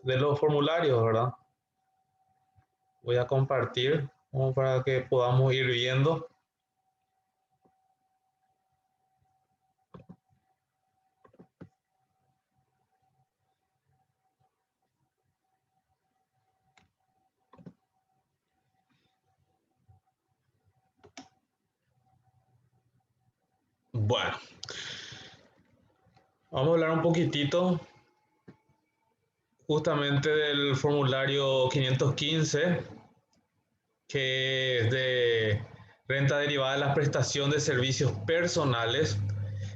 de los formularios, ¿verdad? Voy a compartir como para que podamos ir viendo. Bueno, vamos a hablar un poquitito justamente del formulario 515, que es de renta derivada de la prestación de servicios personales.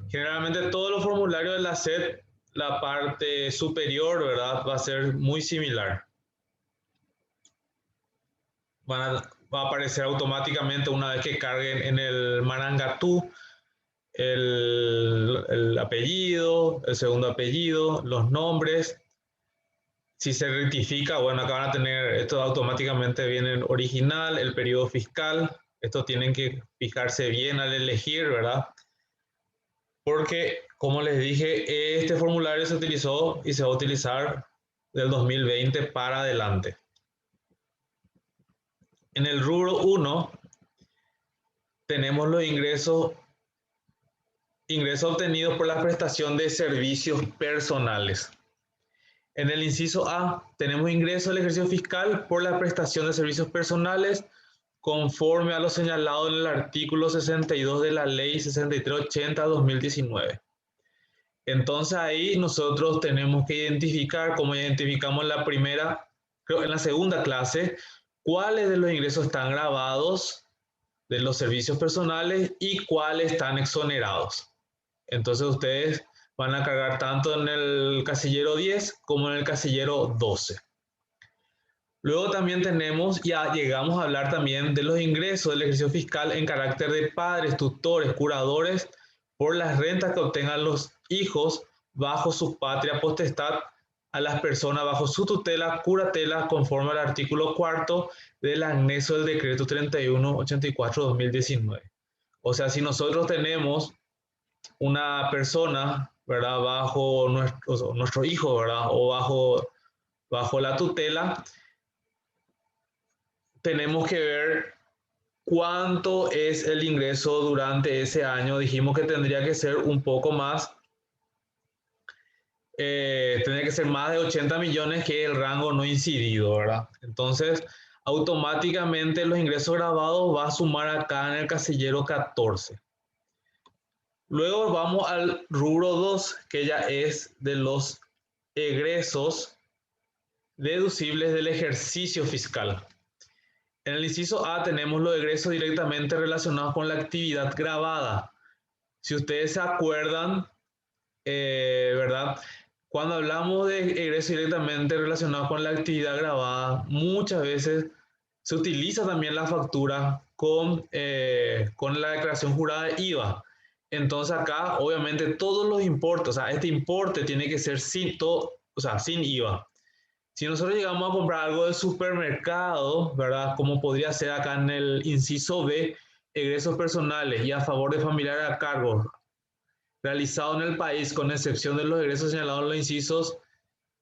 Generalmente todos los formularios de la SED, la parte superior, ¿verdad?, va a ser muy similar. Va a aparecer automáticamente una vez que carguen en el Marangatú el apellido, el segundo apellido, los nombres. Si se rectifica, bueno, acá van a tener, esto automáticamente viene en original, el periodo fiscal. Esto tienen que fijarse bien al elegir, ¿verdad? Porque, como les dije, este formulario se utilizó y se va a utilizar del 2020 para adelante. En el rubro 1 tenemos los ingresos obtenidos por la prestación de servicios personales. En el inciso A tenemos ingresos del ejercicio fiscal por la prestación de servicios personales conforme a lo señalado en el artículo 62 de la ley 6380/2019. Entonces ahí nosotros tenemos que identificar, como identificamos en la primera, en la segunda clase, cuáles de los ingresos están grabados de los servicios personales y cuáles están exonerados. Entonces ustedes van a cargar tanto en el casillero 10 como en el casillero 12. Luego también tenemos, ya llegamos a hablar también de los ingresos del ejercicio fiscal en carácter de padres, tutores, curadores, por las rentas que obtengan los hijos bajo su patria potestad a las personas bajo su tutela, curatela, conforme al artículo 4 del anexo del decreto 3184/2019. O sea, si nosotros tenemos una persona, ¿verdad?, bajo nuestro hijo, ¿verdad?, o bajo la tutela, tenemos que ver cuánto es el ingreso durante ese año. Dijimos que tendría que ser un poco más, tendría que ser más de 80 millones, que es el rango no incidido, ¿verdad? Entonces, automáticamente los ingresos grabados va a sumar acá en el casillero 14. Luego vamos al rubro 2, que ya es de los egresos deducibles del ejercicio fiscal. En el inciso A tenemos los egresos directamente relacionados con la actividad grabada. Si ustedes se acuerdan, ¿verdad? Cuando hablamos de egresos directamente relacionados con la actividad grabada, muchas veces se utiliza también la factura con la declaración jurada de IVA. Entonces acá, obviamente, todos los importes, o sea, este importe tiene que ser sin IVA. Si nosotros llegamos a comprar algo de supermercado, ¿verdad? Como podría ser acá en el inciso B, egresos personales y a favor de familiares a cargo realizado en el país, con excepción de los egresos señalados en los incisos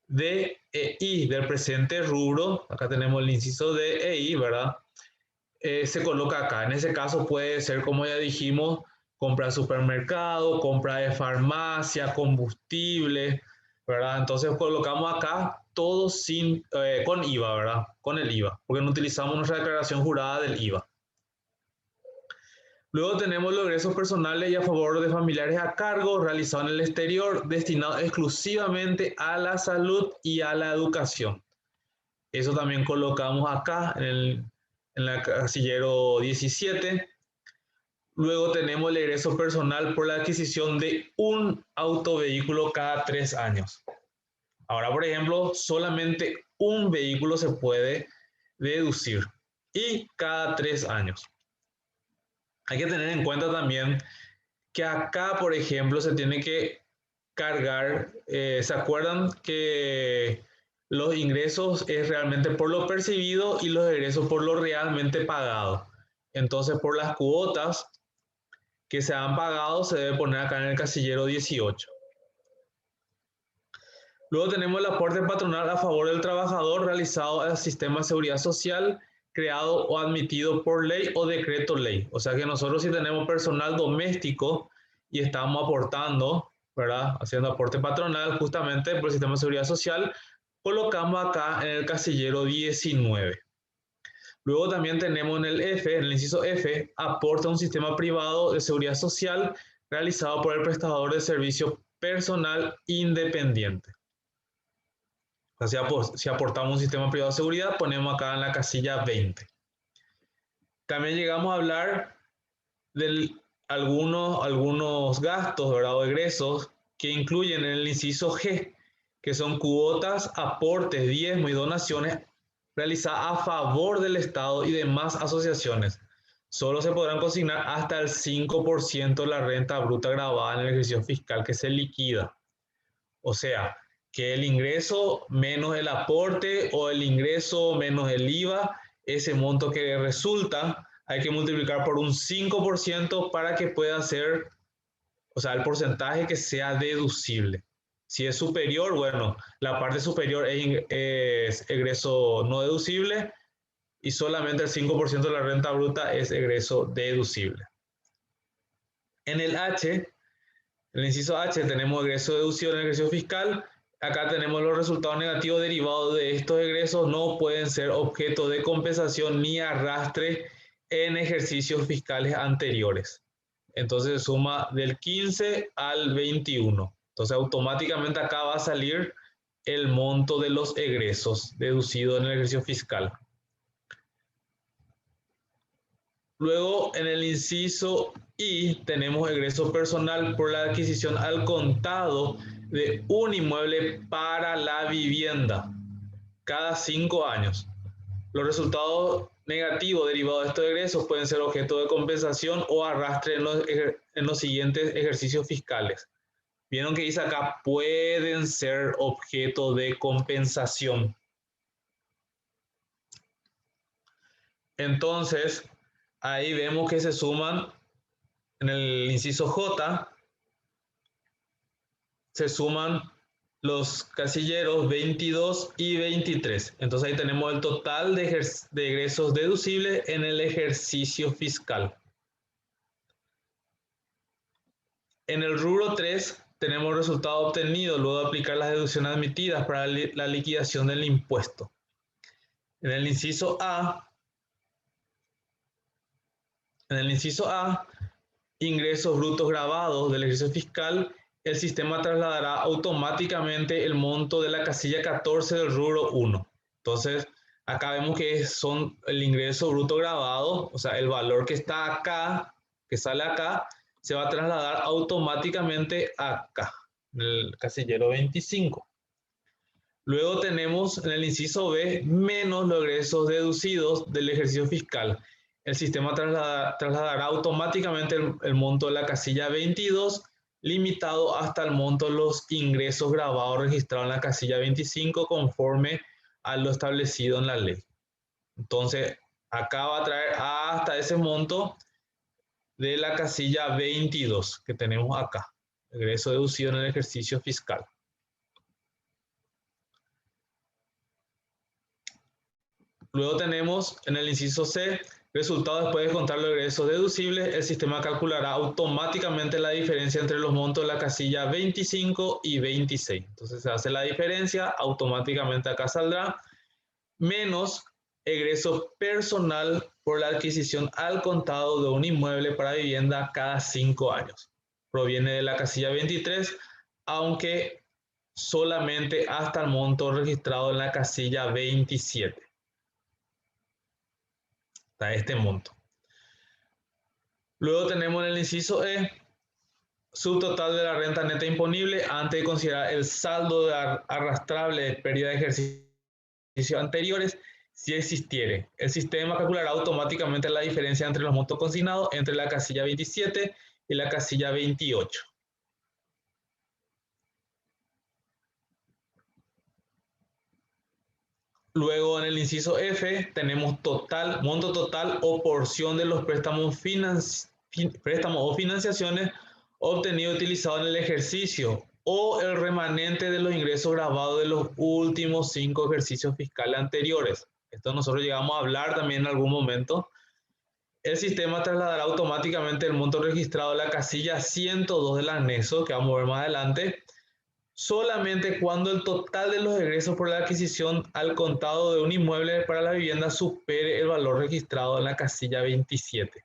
D e I del presente rubro. Acá tenemos el inciso D e I, ¿verdad? Se coloca acá. En ese caso puede ser, como ya dijimos, compra de supermercado, compra de farmacia, combustible, ¿verdad? Entonces colocamos acá todo con IVA, ¿verdad? Con el IVA, porque no utilizamos nuestra declaración jurada del IVA. Luego tenemos los egresos personales y a favor de familiares a cargo realizados en el exterior, destinados exclusivamente a la salud y a la educación. Eso también colocamos acá en el casillero 17. Luego tenemos el egreso personal por la adquisición de un autovehículo cada 3 años. Ahora, por ejemplo, solamente un vehículo se puede deducir y cada 3 años. Hay que tener en cuenta también que acá, por ejemplo, se tiene que cargar, ¿se acuerdan que los ingresos es realmente por lo percibido y los egresos por lo realmente pagado? Entonces, por las cuotas que se han pagado, se debe poner acá en el casillero 18. Luego tenemos el aporte patronal a favor del trabajador realizado al sistema de seguridad social creado o admitido por ley o decreto ley. O sea que nosotros si tenemos personal doméstico y estamos aportando, ¿verdad? Haciendo aporte patronal justamente por el sistema de seguridad social, colocamos acá en el casillero 19. Luego también tenemos en el F, en el inciso F, aporta un sistema privado de seguridad social realizado por el prestador de servicio personal independiente. O sea, si aportamos un sistema privado de seguridad, ponemos acá en la casilla 20. También llegamos a hablar de algunos gastos, ¿verdad? O egresos que incluyen en el inciso G, que son cuotas, aportes, diezmos y donaciones realizadas a favor del Estado y demás asociaciones. Solo se podrán consignar hasta el 5% de la renta bruta grabada en el ejercicio fiscal que se liquida. O sea, que el ingreso menos el aporte o el ingreso menos el IVA, ese monto que resulta, hay que multiplicar por un 5% para que pueda ser, o sea, el porcentaje que sea deducible. Si es superior, bueno, la parte superior es egreso no deducible y solamente el 5% de la renta bruta es egreso deducible. En el H, en el inciso H, tenemos egreso deducido en el ejercicio fiscal. Acá tenemos los resultados negativos derivados de estos egresos no pueden ser objeto de compensación ni arrastre en ejercicios fiscales anteriores. Entonces se suma del 15 al 21. Entonces automáticamente acá va a salir el monto de los egresos deducidos en el ejercicio fiscal. Luego en el inciso I tenemos egreso personal por la adquisición al contado de un inmueble para la vivienda cada 5 años. Los resultados negativos derivados de estos egresos pueden ser objeto de compensación o arrastre en los siguientes ejercicios fiscales. Vieron que dice acá pueden ser objeto de compensación. Entonces, ahí vemos que se suman en el inciso J, se suman los casilleros 22 y 23. Entonces ahí tenemos el total de egresos deducibles en el ejercicio fiscal. En el rubro 3 tenemos resultado obtenido luego de aplicar las deducciones admitidas para la liquidación del impuesto. En el inciso A, ingresos brutos grabados del ejercicio fiscal, el sistema trasladará automáticamente el monto de la casilla 14 del rubro 1. Entonces, acá vemos que son el ingreso bruto grabado, o sea, el valor que está acá, que sale acá, se va a trasladar automáticamente acá, en el casillero 25. Luego tenemos en el inciso B, menos los egresos deducidos del ejercicio fiscal. El sistema trasladará automáticamente el monto de la casilla 22, limitado hasta el monto de los ingresos grabados registrados en la casilla 25 conforme a lo establecido en la ley. Entonces, acá va a traer hasta ese monto de la casilla 22 que tenemos acá, egreso deducido en el ejercicio fiscal. Luego tenemos en el inciso C, resultado después de contar los egresos deducibles, el sistema calculará automáticamente la diferencia entre los montos de la casilla 25 y 26. Entonces se hace la diferencia, automáticamente acá saldrá, menos egreso personal por la adquisición al contado de un inmueble para vivienda cada 5 años. Proviene de la casilla 23, aunque solamente hasta el monto registrado en la casilla 27. Este monto. Luego tenemos en el inciso E, subtotal de la renta neta imponible antes de considerar el saldo de arrastrable de pérdida de ejercicios anteriores, si existiere. El sistema calculará automáticamente la diferencia entre los montos consignados entre la casilla 27 y la casilla 28. Luego en el inciso F tenemos monto total o porción de los préstamos o financiaciones obtenidos y utilizados en el ejercicio o el remanente de los ingresos grabados de los últimos 5 ejercicios fiscales anteriores. Esto nosotros llegamos a hablar también en algún momento. El sistema trasladará automáticamente el monto registrado a la casilla 102 del anexo, que vamos a ver más adelante, solamente cuando el total de los egresos por la adquisición al contado de un inmueble para la vivienda supere el valor registrado en la casilla 27.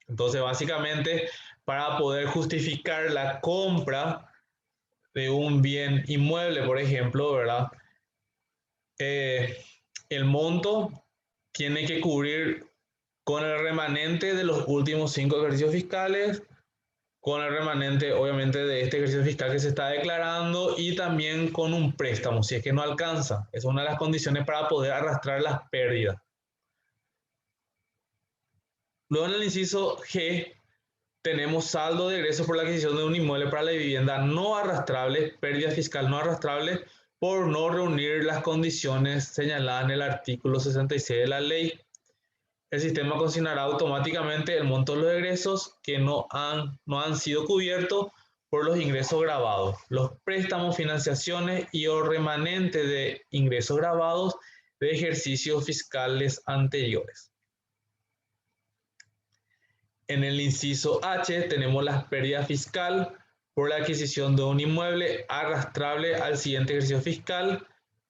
Entonces, básicamente, para poder justificar la compra de un bien inmueble, por ejemplo, ¿verdad? El monto tiene que cubrir con el remanente de los últimos 5 ejercicios fiscales, con el remanente, obviamente, de este ejercicio fiscal que se está declarando y también con un préstamo, si es que no alcanza. Es una de las condiciones para poder arrastrar las pérdidas. Luego en el inciso G, tenemos saldo de egresos por la adquisición de un inmueble para la vivienda no arrastrable, pérdida fiscal no arrastrable, por no reunir las condiciones señaladas en el artículo 66 de la ley. El sistema consignará automáticamente el monto de los egresos que no han sido cubiertos por los ingresos grabados, los préstamos, financiaciones y o remanente de ingresos grabados de ejercicios fiscales anteriores. En el inciso H tenemos la pérdida fiscal por la adquisición de un inmueble arrastrable al siguiente ejercicio fiscal.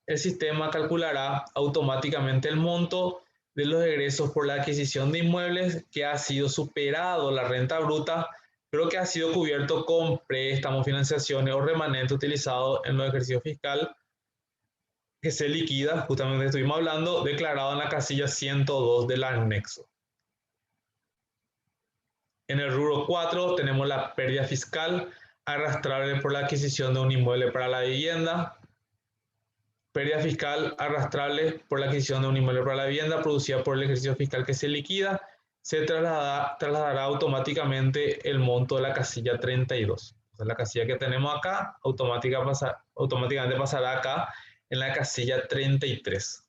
El sistema calculará automáticamente el monto de los egresos por la adquisición de inmuebles que ha sido superado la renta bruta, pero que ha sido cubierto con préstamos, financiaciones o remanente utilizado en los ejercicios fiscales que se liquida, justamente estuvimos hablando, declarado en la casilla 102 del anexo. En el rubro 4 tenemos la pérdida fiscal arrastrable por la adquisición de un inmueble para la vivienda. Pérdida fiscal arrastrable por la adquisición de un inmueble para la vivienda producida por el ejercicio fiscal que se liquida, se trasladará automáticamente el monto de la casilla 32. O sea, la casilla que tenemos acá automáticamente pasará acá en la casilla 33.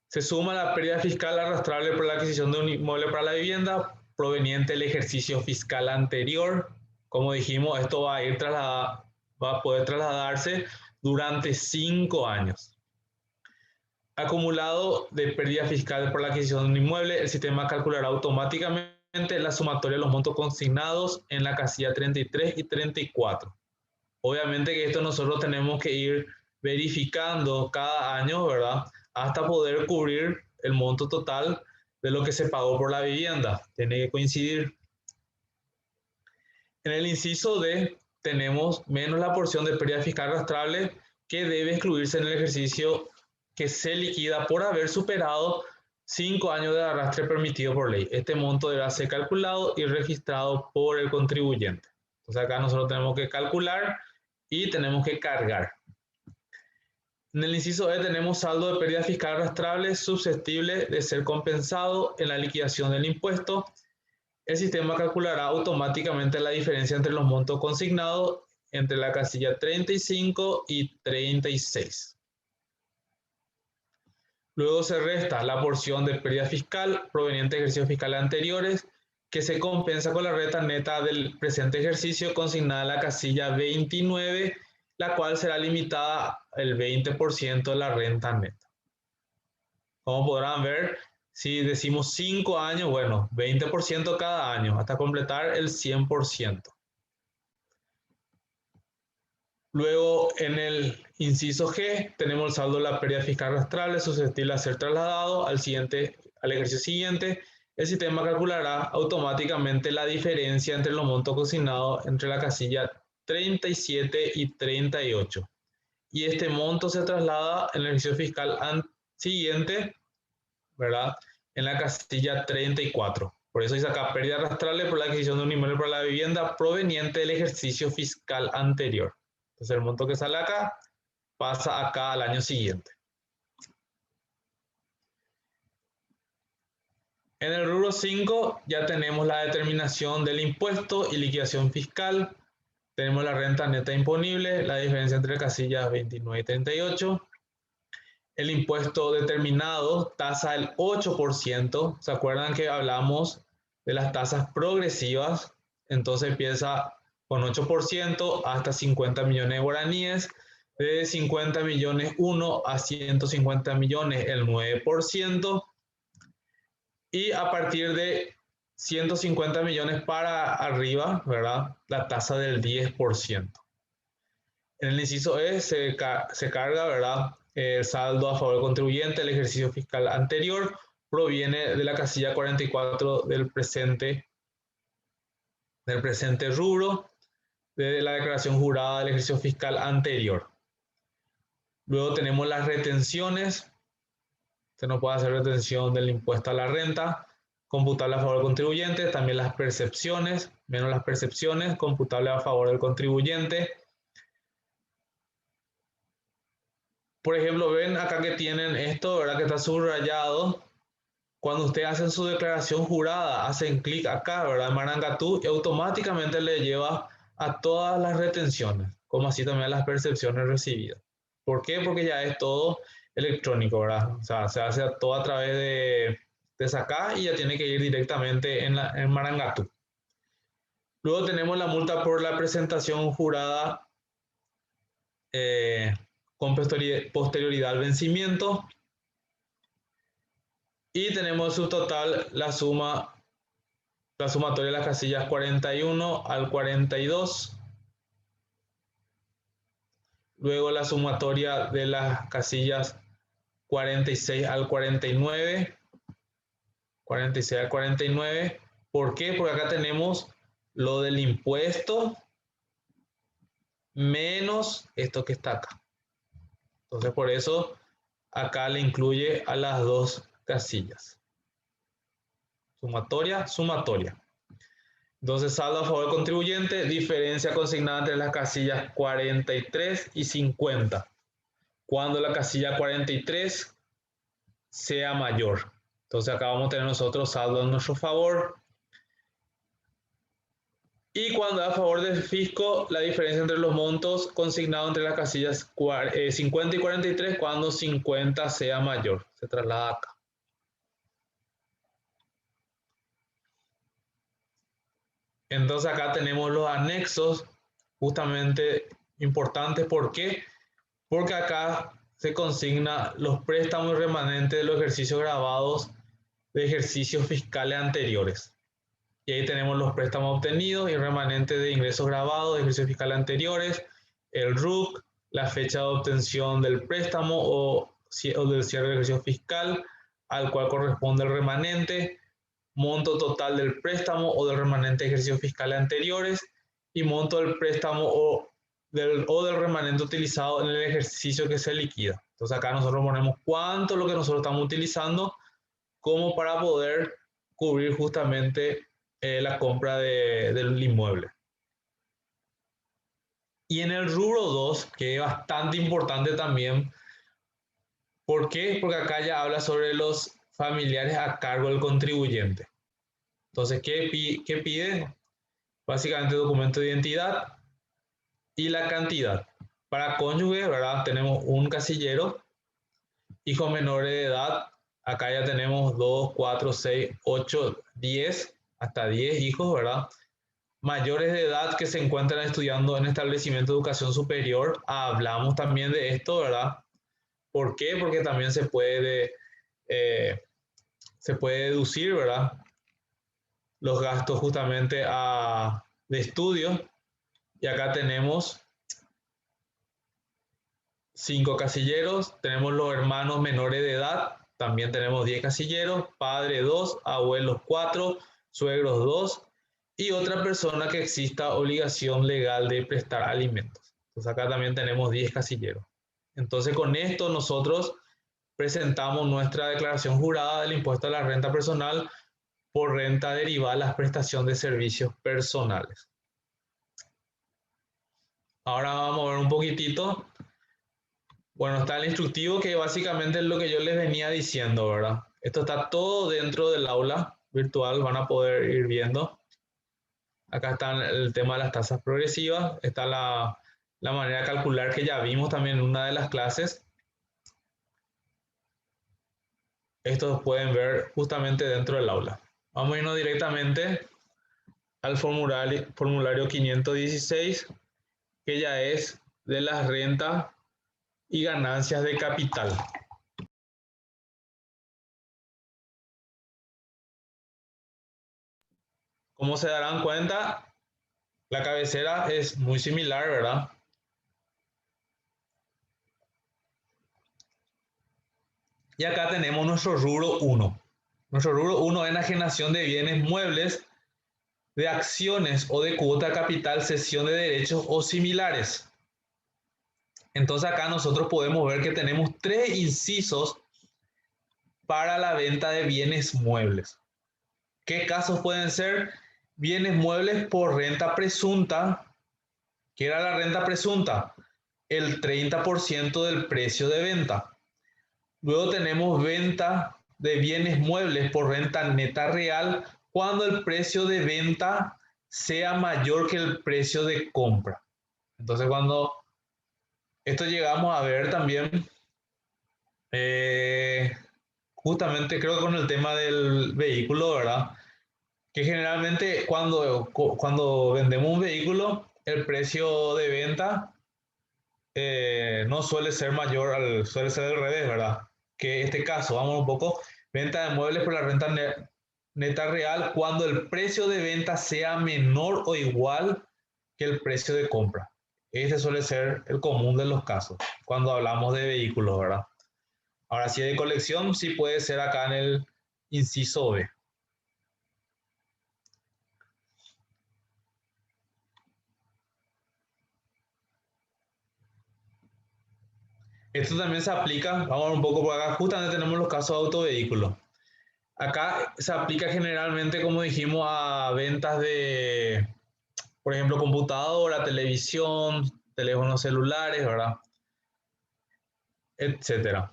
Se suma la pérdida fiscal arrastrable por la adquisición de un inmueble para la vivienda proveniente del ejercicio fiscal anterior. Como dijimos, esto va a poder trasladarse durante 5 años. Acumulado de pérdida fiscal por la adquisición de un inmueble, el sistema calculará automáticamente la sumatoria de los montos consignados en la casilla 33 y 34. Obviamente que esto nosotros tenemos que ir verificando cada año, ¿verdad? Hasta poder cubrir el monto total de lo que se pagó por la vivienda. Tiene que coincidir. En el inciso D tenemos menos la porción de pérdida fiscal arrastrable que debe excluirse en el ejercicio que se liquida por haber superado 5 años de arrastre permitido por ley. Este monto deberá ser calculado y registrado por el contribuyente. Entonces acá nosotros tenemos que calcular y tenemos que cargar. En el inciso E tenemos saldo de pérdida fiscal arrastrable susceptible de ser compensado en la liquidación del impuesto. El sistema calculará automáticamente la diferencia entre los montos consignados entre la casilla 35 y 36. Luego se resta la porción de pérdida fiscal proveniente de ejercicios fiscales anteriores que se compensa con la renta neta del presente ejercicio consignada en la casilla 29, la cual será limitada al 20% de la renta neta. Como podrán ver, si decimos 5 años, bueno, 20% cada año, hasta completar el 100%. Luego, en el inciso G, tenemos el saldo de la pérdida fiscal arrastrable susceptible a ser trasladado al ejercicio siguiente. El sistema calculará automáticamente la diferencia entre los montos consignados entre la casilla 37 y 38. Y este monto se traslada en el ejercicio fiscal siguiente, ¿verdad? En la casilla 34. Por eso dice acá pérdida arrastrable por la adquisición de un inmueble para la vivienda proveniente del ejercicio fiscal anterior. Entonces el monto que sale acá pasa acá al año siguiente. En el rubro 5 ya tenemos la determinación del impuesto y liquidación fiscal. Tenemos la renta neta imponible, la diferencia entre casillas 29 y 38. El impuesto determinado, tasa del 8%. ¿Se acuerdan que hablamos de las tasas progresivas? Entonces empieza con 8% hasta 50 millones de guaraníes, de 50 millones 1 a 150 millones el 9%, y a partir de 150 millones para arriba, ¿verdad? La tasa del 10%. En el inciso E se carga, ¿verdad? El saldo a favor del contribuyente del ejercicio fiscal anterior proviene de la casilla 44 del presente rubro de la declaración jurada del ejercicio fiscal anterior. Luego tenemos las retenciones. Se nos puede hacer retención del impuesto a la renta, computable a favor del contribuyente. También las percepciones, menos las percepciones, computable a favor del contribuyente. Por ejemplo, ven acá que tienen esto, ¿verdad? Que está subrayado. Cuando ustedes hacen su declaración jurada, hacen clic acá, ¿verdad? En Marangatú, y automáticamente le lleva a todas las retenciones, como así también a las percepciones recibidas. ¿Por qué? Porque ya es todo electrónico, ¿verdad? O sea, se hace todo a través de SACA y ya tiene que ir directamente en Marangatú. Luego tenemos la multa por la presentación jurada con posterioridad al vencimiento. Y tenemos su total, la sumatoria de las casillas 41 al 42. Luego la sumatoria de las casillas 46 al 49. 46 al 49. ¿Por qué? Porque acá tenemos lo del impuesto menos esto que está acá. Entonces por eso acá le incluye a las dos casillas. Sumatoria, sumatoria. Entonces, saldo a favor del contribuyente, diferencia consignada entre las casillas 43 y 50. Cuando la casilla 43 sea mayor. Entonces, acá vamos a tener nosotros saldo a nuestro favor. Y cuando a favor del fisco, la diferencia entre los montos consignados entre las casillas 50 y 43, cuando 50 sea mayor. Se traslada acá. Entonces acá tenemos los anexos justamente importantes. ¿Por qué? Porque acá se consigna los préstamos remanentes de los ejercicios grabados de ejercicios fiscales anteriores. Y ahí tenemos los préstamos obtenidos y remanentes de ingresos grabados de ejercicios fiscales anteriores, el RUC, la fecha de obtención del préstamo o del cierre del ejercicio fiscal al cual corresponde el remanente, monto total del préstamo o del remanente de ejercicios fiscales anteriores y monto del préstamo o del remanente utilizado en el ejercicio que se liquida. Entonces acá nosotros ponemos cuánto es lo que nosotros estamos utilizando como para poder cubrir justamente la compra del inmueble. Y en el rubro 2, que es bastante importante también, ¿por qué? Porque acá ya habla sobre los familiares a cargo del contribuyente. Entonces, ¿qué pide? Básicamente documento de identidad y la cantidad. Para cónyuge, ¿verdad? Tenemos un casillero. Hijos menores de edad, acá ya tenemos 2, 4, 6, 8, 10, hasta 10 hijos, ¿verdad? Mayores de edad que se encuentran estudiando en establecimiento de educación superior, hablamos también de esto, ¿verdad? ¿Por qué? Porque también se puede deducir, ¿verdad? Los gastos justamente de estudio. Y acá tenemos 5 casilleros, tenemos los hermanos menores de edad, también tenemos 10 casilleros, padre 2, abuelos 4, suegros 2 y otra persona que exista obligación legal de prestar alimentos. Entonces acá también tenemos 10 casilleros. Entonces con esto nosotros presentamos nuestra declaración jurada del impuesto a la renta personal por renta derivada a la prestación de servicios personales. Ahora vamos a ver un poquitito. Bueno, está el instructivo que básicamente es lo que yo les venía diciendo, ¿verdad? Esto está todo dentro del aula virtual, van a poder ir viendo. Acá está el tema de las tasas progresivas, está la manera de calcular que ya vimos también en una de las clases. Estos pueden ver justamente dentro del aula. Vamos a irnos directamente al formulario 516, que ya es de las rentas y ganancias de capital. Como se darán cuenta, la cabecera es muy similar, ¿verdad? Y acá tenemos nuestro rubro 1. Nuestro rubro 1 es enajenación de bienes muebles, de acciones o de cuota capital, cesión de derechos o similares. Entonces acá nosotros podemos ver que tenemos 3 incisos para la venta de bienes muebles. ¿Qué casos pueden ser? Bienes muebles por renta presunta. ¿Qué era la renta presunta? El 30% del precio de venta. Luego tenemos venta de bienes muebles por renta neta real cuando el precio de venta sea mayor que el precio de compra. Entonces cuando esto llegamos a ver también, justamente creo que con el tema del vehículo, ¿verdad? Que generalmente cuando vendemos un vehículo, el precio de venta no suele ser mayor, suele ser al revés, ¿verdad? Que en este caso, vamos un poco, venta de muebles por la renta neta real cuando el precio de venta sea menor o igual que el precio de compra. Este suele ser el común de los casos cuando hablamos de vehículos, ¿verdad? Ahora, si es de colección, sí puede ser acá en el inciso B. Esto también se aplica, vamos un poco por acá, justamente tenemos los casos de autovehículos. Acá se aplica generalmente, como dijimos, a ventas de, por ejemplo, computadora, televisión, teléfonos celulares, ¿verdad? Etcétera.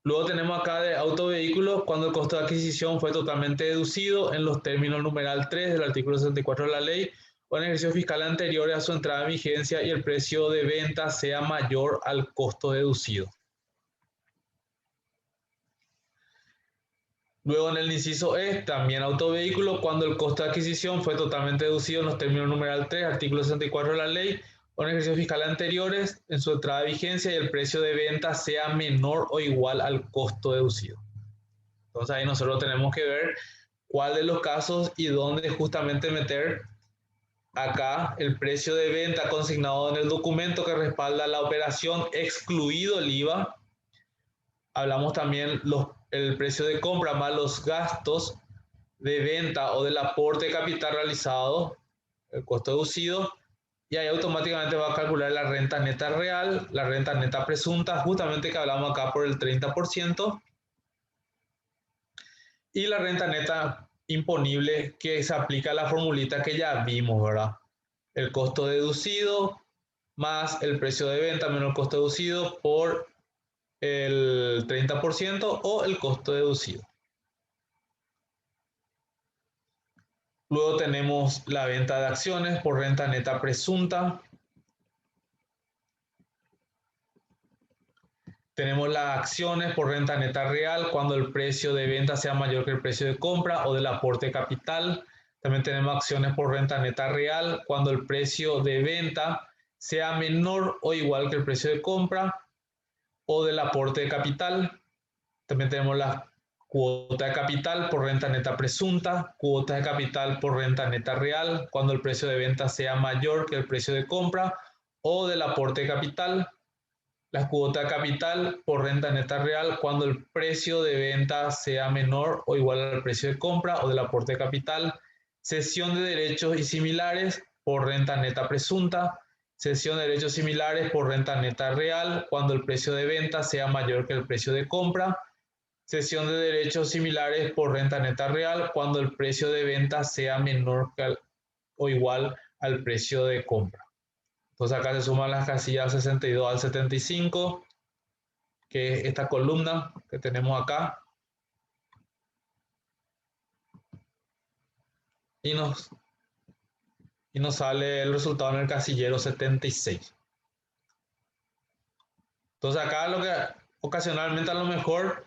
Luego tenemos acá de autovehículos cuando el costo de adquisición fue totalmente deducido en los términos numeral 3 del artículo 64 de la ley o en ejercicio fiscal anteriores a su entrada en vigencia y el precio de venta sea mayor al costo deducido. Luego en el inciso E, también autovehículo, cuando el costo de adquisición fue totalmente deducido en los términos numeral 3, artículo 64 de la ley, o en ejercicios fiscales anteriores, en su entrada de vigencia y el precio de venta sea menor o igual al costo deducido. Entonces ahí nosotros tenemos que ver cuál de los casos y dónde justamente meter acá el precio de venta consignado en el documento que respalda la operación, excluido el IVA. Hablamos también el precio de compra más los gastos de venta o del aporte de capital realizado, el costo deducido, y ahí automáticamente va a calcular la renta neta real, la renta neta presunta, justamente que hablamos acá por el 30%, y la renta neta imponible que se aplica a la formulita que ya vimos, ¿verdad? El costo deducido más el precio de venta menos el costo deducido por el 30% o el costo deducido. Luego tenemos la venta de acciones por renta neta presunta. Tenemos las acciones por renta neta real cuando el precio de venta sea mayor que el precio de compra o del aporte de capital. También tenemos acciones por renta neta real cuando el precio de venta sea menor o igual que el precio de compra o del aporte de capital. También tenemos la cuota de capital por renta neta presunta, cuota de capital por renta neta real cuando el precio de venta sea mayor que el precio de compra o del aporte de capital. La cuota de capital por renta neta real cuando el precio de venta sea menor o igual al precio de compra o del aporte de capital. Cesión de derechos y similares por renta neta presunta. Cesión de derechos similares por renta neta real cuando el precio de venta sea mayor que el precio de compra. Cesión de derechos similares por renta neta real cuando el precio de venta sea menor o igual al precio de compra. Entonces acá se suman las casillas 62 al 75, que es esta columna que tenemos acá. Y nos sale el resultado en el casillero 76. Entonces acá lo que ocasionalmente a lo mejor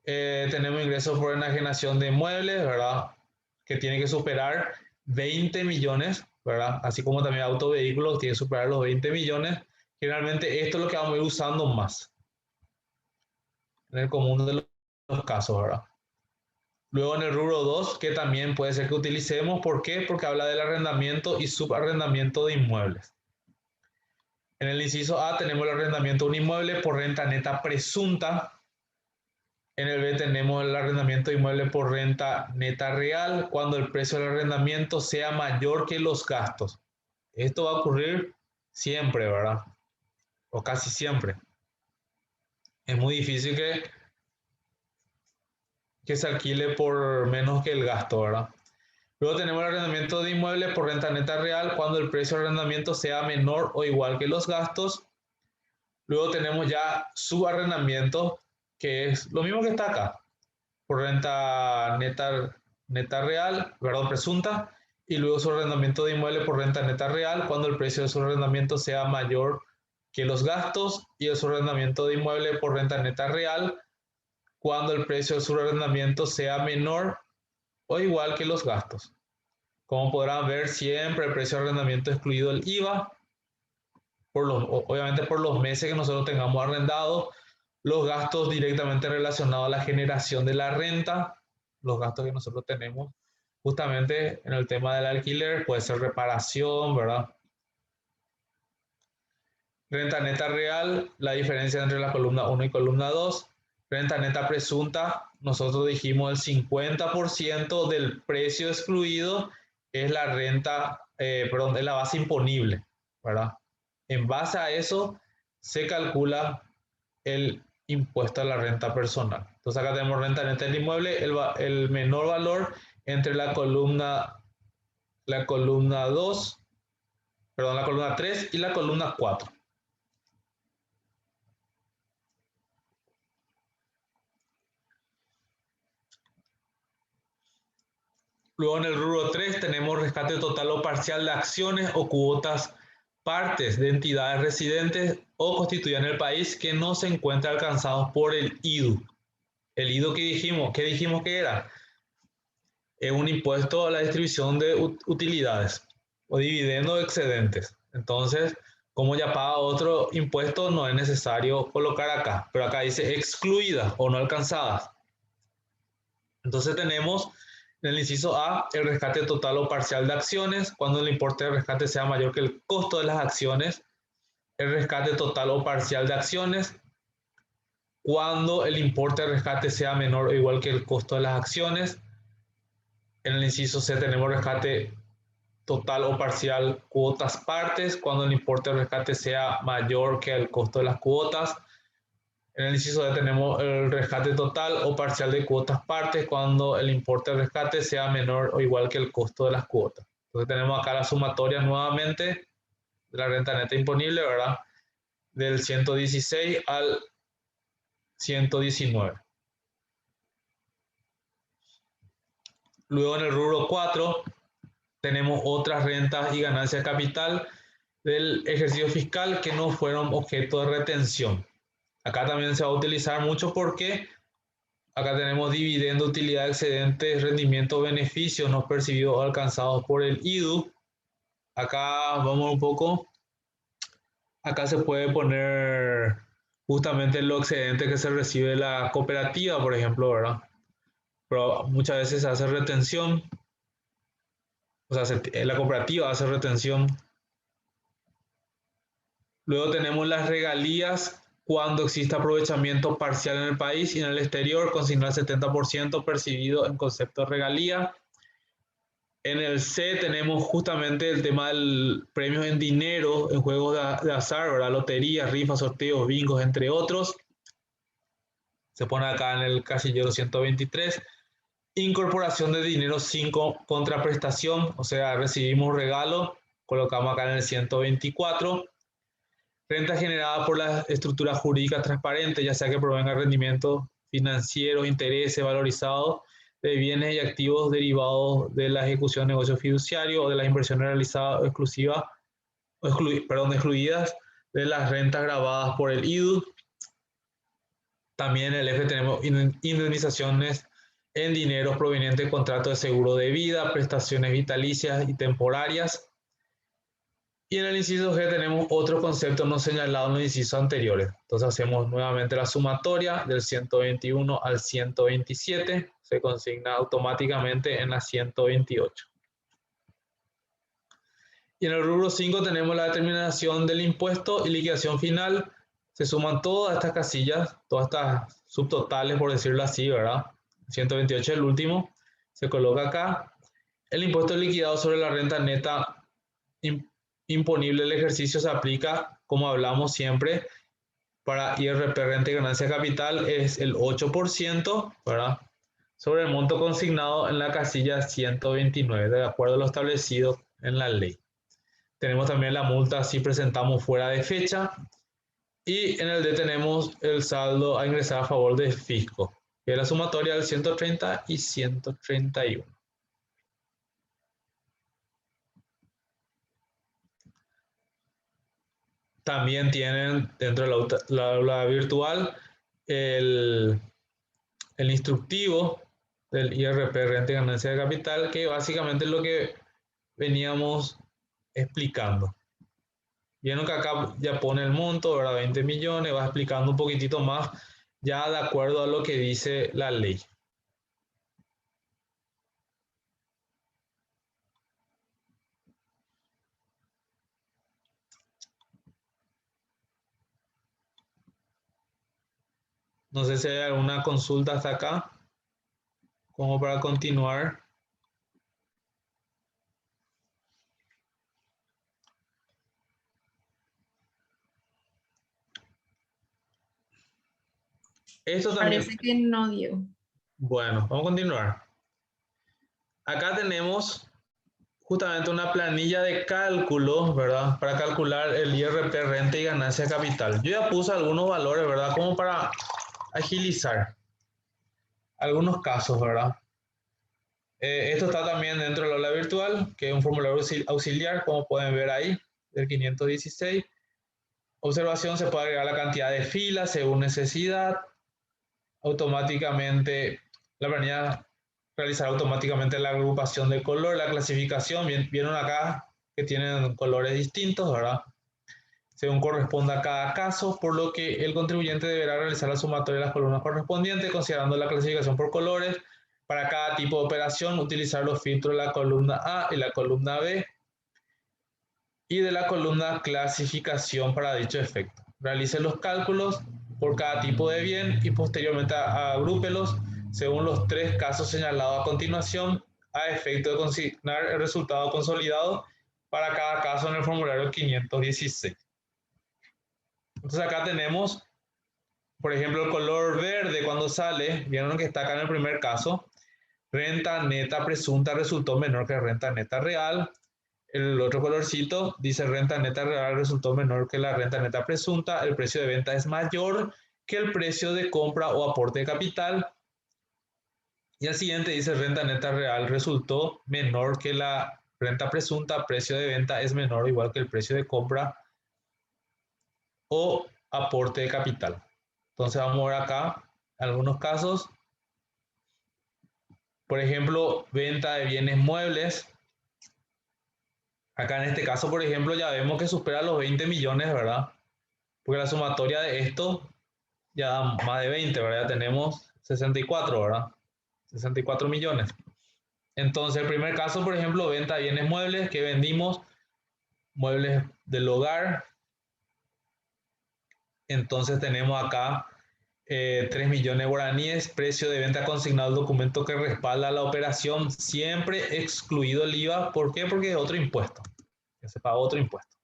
tenemos ingresos por enajenación de inmuebles, ¿verdad? Que tiene que superar 20 millones, ¿verdad? Así como también autovehículos tienen que superar los 20 millones. Generalmente esto es lo que vamos a ir usando más en el común de los casos, ¿verdad? Luego en el rubro 2, que también puede ser que utilicemos, ¿por qué? Porque habla del arrendamiento y subarrendamiento de inmuebles. En el inciso A tenemos el arrendamiento de un inmueble por renta neta presunta. En el B tenemos el arrendamiento de inmueble por renta neta real cuando el precio del arrendamiento sea mayor que los gastos. Esto va a ocurrir siempre, ¿verdad? O casi siempre. Es muy difícil que se alquile por menos que el gasto, ¿verdad? Luego tenemos el arrendamiento de inmuebles por renta neta real cuando el precio del arrendamiento sea menor o igual que los gastos. Luego tenemos ya subarrendamiento, que es lo mismo que está acá, por renta neta real, perdón, presunta, y luego su arrendamiento de inmueble por renta neta real cuando el precio de su arrendamiento sea mayor que los gastos, y el arrendamiento de inmueble por renta neta real cuando el precio de su arrendamiento sea menor o igual que los gastos. Como podrán ver, siempre el precio de arrendamiento excluido el IVA, obviamente por los meses que nosotros tengamos arrendado, los gastos directamente relacionados a la generación de la renta, los gastos que nosotros tenemos justamente en el tema del alquiler, puede ser reparación, ¿verdad? Renta neta real, la diferencia entre la columna 1 y columna 2. Renta neta presunta, nosotros dijimos el 50% del precio excluido es la renta, perdón, es la base imponible, ¿verdad? En base a eso se calcula el impuesto a la renta personal. Entonces acá tenemos renta neta del inmueble, el menor valor entre la columna 2, perdón, la columna 3 y la columna 4. Luego en el rubro 3 tenemos rescate total o parcial de acciones o cuotas partes de entidades residentes o constituidas en el país que no se encuentran alcanzados por el IDU. El IDU que dijimos que era un impuesto a la distribución de utilidades o dividendos excedentes. Entonces, como ya paga otro impuesto, no es necesario colocar acá, pero acá dice excluidas o no alcanzadas. Entonces tenemos en el inciso A el rescate total o parcial de acciones cuando el importe de rescate sea mayor que el costo de las acciones. El rescate total o parcial de acciones cuando el importe de rescate sea menor o igual que el costo de las acciones. En el inciso C tenemos rescate total o parcial cuotas partes cuando el importe de rescate sea mayor que el costo de las cuotas. En el inciso D tenemos el rescate total o parcial de cuotas partes cuando el importe de rescate sea menor o igual que el costo de las cuotas. Entonces tenemos acá la sumatoria nuevamente de la renta neta imponible, ¿verdad? Del 116 al 119. Luego en el rubro 4 tenemos otras rentas y ganancias de capital del ejercicio fiscal que no fueron objeto de retención. Acá también se va a utilizar mucho porque acá tenemos dividendo, utilidad, excedentes, rendimiento, beneficios no percibidos o alcanzados por el IDU. Acá vamos un poco, acá se puede poner justamente lo excedente que se recibe de la cooperativa, por ejemplo, ¿verdad? Pero muchas veces se hace retención, o sea, la cooperativa hace retención. Luego tenemos las regalías cuando existe aprovechamiento parcial en el país y en el exterior, consignar 70% percibido en concepto de regalía. En el C tenemos justamente el tema del premio en dinero en juegos de azar, ¿verdad? Loterías, rifas, sorteos, bingos, entre otros. Se pone acá en el casillero 123. Incorporación de dinero sin contraprestación, o sea, recibimos regalo, colocamos acá en el 124. Renta generada por las estructuras jurídicas transparentes, ya sea que provenga rendimientos financieros, intereses valorizados de bienes y activos derivados de la ejecución de negocios fiduciarios o de las inversiones realizadas excluidas de las rentas grabadas por el IDU. También en el F tenemos indemnizaciones en dinero proveniente de contratos de seguro de vida, prestaciones vitalicias y temporarias. Y en el inciso G tenemos otro concepto no señalado en los incisos anteriores. Entonces hacemos nuevamente la sumatoria del 121 al 127. Se consigna automáticamente en la 128. Y en el rubro 5 tenemos la determinación del impuesto y liquidación final. Se suman todas estas casillas, todas estas subtotales, por decirlo así, ¿verdad? 128 es el último. Se coloca acá. El impuesto liquidado sobre la renta neta imponible del ejercicio se aplica, como hablamos siempre, para IRP, renta y ganancia de capital, es el 8%, ¿verdad? Sobre el monto consignado en la casilla 129, de acuerdo a lo establecido en la ley. Tenemos también la multa si presentamos fuera de fecha. Y en el D tenemos el saldo a ingresar a favor del fisco, que es la sumatoria del 130 y 131. También tienen dentro de la aula virtual el instructivo del IRP, renta y ganancia de capital, que básicamente es lo que veníamos explicando. Vieron que acá ya pone el monto, ¿verdad? 20 millones, va explicando un poquitito más, ya de acuerdo a lo que dice la ley. No sé si hay alguna consulta hasta acá, como para continuar. Esto también. Parece que no dio. Bueno, vamos a continuar. Acá tenemos justamente una planilla de cálculo, ¿verdad? Para calcular el IRP, renta y ganancia de capital. Yo ya puse algunos valores, ¿verdad? Como para agilizar algunos casos, ¿verdad? Esto está también dentro del aula virtual, que es un formulario auxiliar, como pueden ver ahí, del 516. Observación, se puede agregar la cantidad de filas según necesidad. Automáticamente, la planilla realizará automáticamente la agrupación de color, la clasificación. Vieron acá que tienen colores distintos, ¿verdad? Según corresponda a cada caso, por lo que el contribuyente deberá realizar la sumatoria de las columnas correspondientes, considerando la clasificación por colores. Para cada tipo de operación, utilizar los filtros de la columna A y la columna B y de la columna clasificación para dicho efecto. Realice los cálculos por cada tipo de bien y posteriormente agrúpelos según los tres casos señalados a continuación, a efecto de consignar el resultado consolidado para cada caso en el formulario 516. Entonces acá tenemos, por ejemplo, el color verde cuando sale, vieron que está acá en el primer caso, renta neta presunta resultó menor que renta neta real. El otro colorcito dice renta neta real resultó menor que la renta neta presunta, el precio de venta es mayor que el precio de compra o aporte de capital. Y el siguiente dice renta neta real resultó menor que la renta presunta, precio de venta es menor o igual que el precio de compra o aporte de capital. Entonces vamos a ver acá algunos casos. Por ejemplo, venta de bienes muebles. Acá en este caso, por ejemplo, ya vemos que supera los 20 millones, ¿verdad? Porque la sumatoria de esto ya da más de 20, ¿verdad? Ya tenemos 64, ¿verdad? 64 millones. Entonces, el primer caso, por ejemplo, venta de bienes muebles, que vendimos muebles del hogar. Entonces tenemos acá 3 millones de guaraníes, precio de venta consignado, el documento que respalda la operación, siempre excluido el IVA. ¿Por qué? Porque es otro impuesto, que se paga otro impuesto.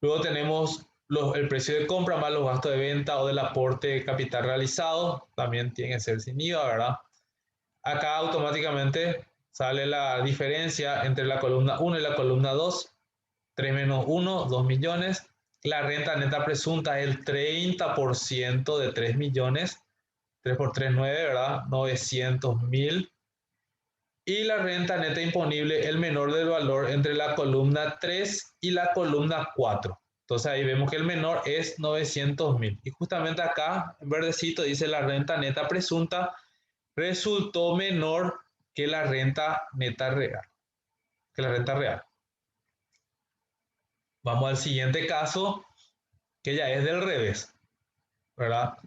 Luego tenemos el precio de compra más los gastos de venta o del aporte de capital realizado, también tiene que ser sin IVA, ¿verdad? Acá automáticamente sale la diferencia entre la columna 1 y la columna 2, 3 menos 1, 2 millones. La renta neta presunta es el 30% de 3 millones, 3 por 3, 9, ¿verdad? 900.000. Y la renta neta imponible, el menor del valor entre la columna 3 y la columna 4. Entonces ahí vemos que el menor es 900.000. Y justamente acá, en verdecito, dice la renta neta presunta, resultó menor que la renta neta real. Que la renta real. Vamos al siguiente caso, que ya es del revés, ¿verdad?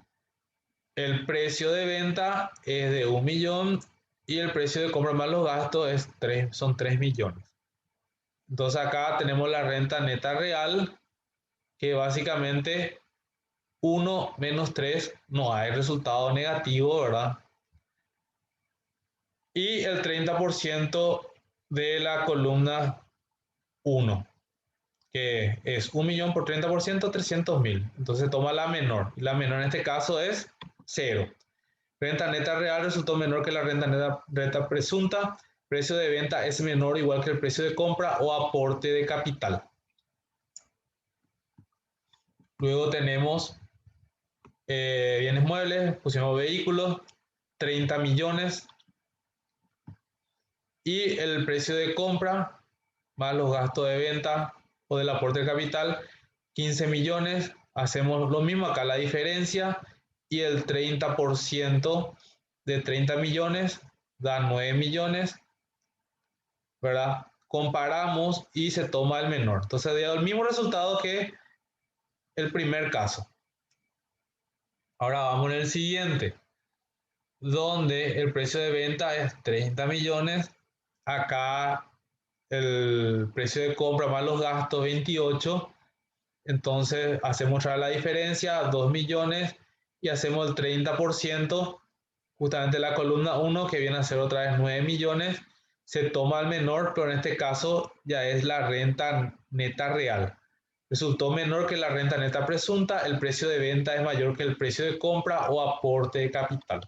El precio de venta es de 1 millón y el precio de compra más los gastos son 3 millones. Entonces acá tenemos la renta neta real, que básicamente 1 menos 3 no hay resultado negativo, ¿verdad? Y el 30% de la columna 1, que es 1 millón por 30%, 300.000. Entonces toma la menor. Y la menor en este caso es 0. Renta neta real resultó menor que la renta neta presunta. Precio de venta es menor o igual que el precio de compra o aporte de capital. Luego tenemos bienes muebles, pusimos vehículos, 30 millones. Y el precio de compra más los gastos de venta o del aporte de capital, 15 millones. Hacemos lo mismo acá, la diferencia, y el 30% de 30 millones da 9 millones, ¿verdad? Comparamos y se toma el menor. Entonces dio el mismo resultado que el primer caso. Ahora vamos en el siguiente, donde el precio de venta es 30 millones. Acá el precio de compra más los gastos 28. Entonces hacemos la diferencia, 2 millones, y hacemos el 30%, justamente la columna 1, que viene a ser otra vez 9 millones. Se toma el menor, pero en este caso ya es la renta neta real. Resultó menor que la renta neta presunta, el precio de venta es mayor que el precio de compra o aporte de capital.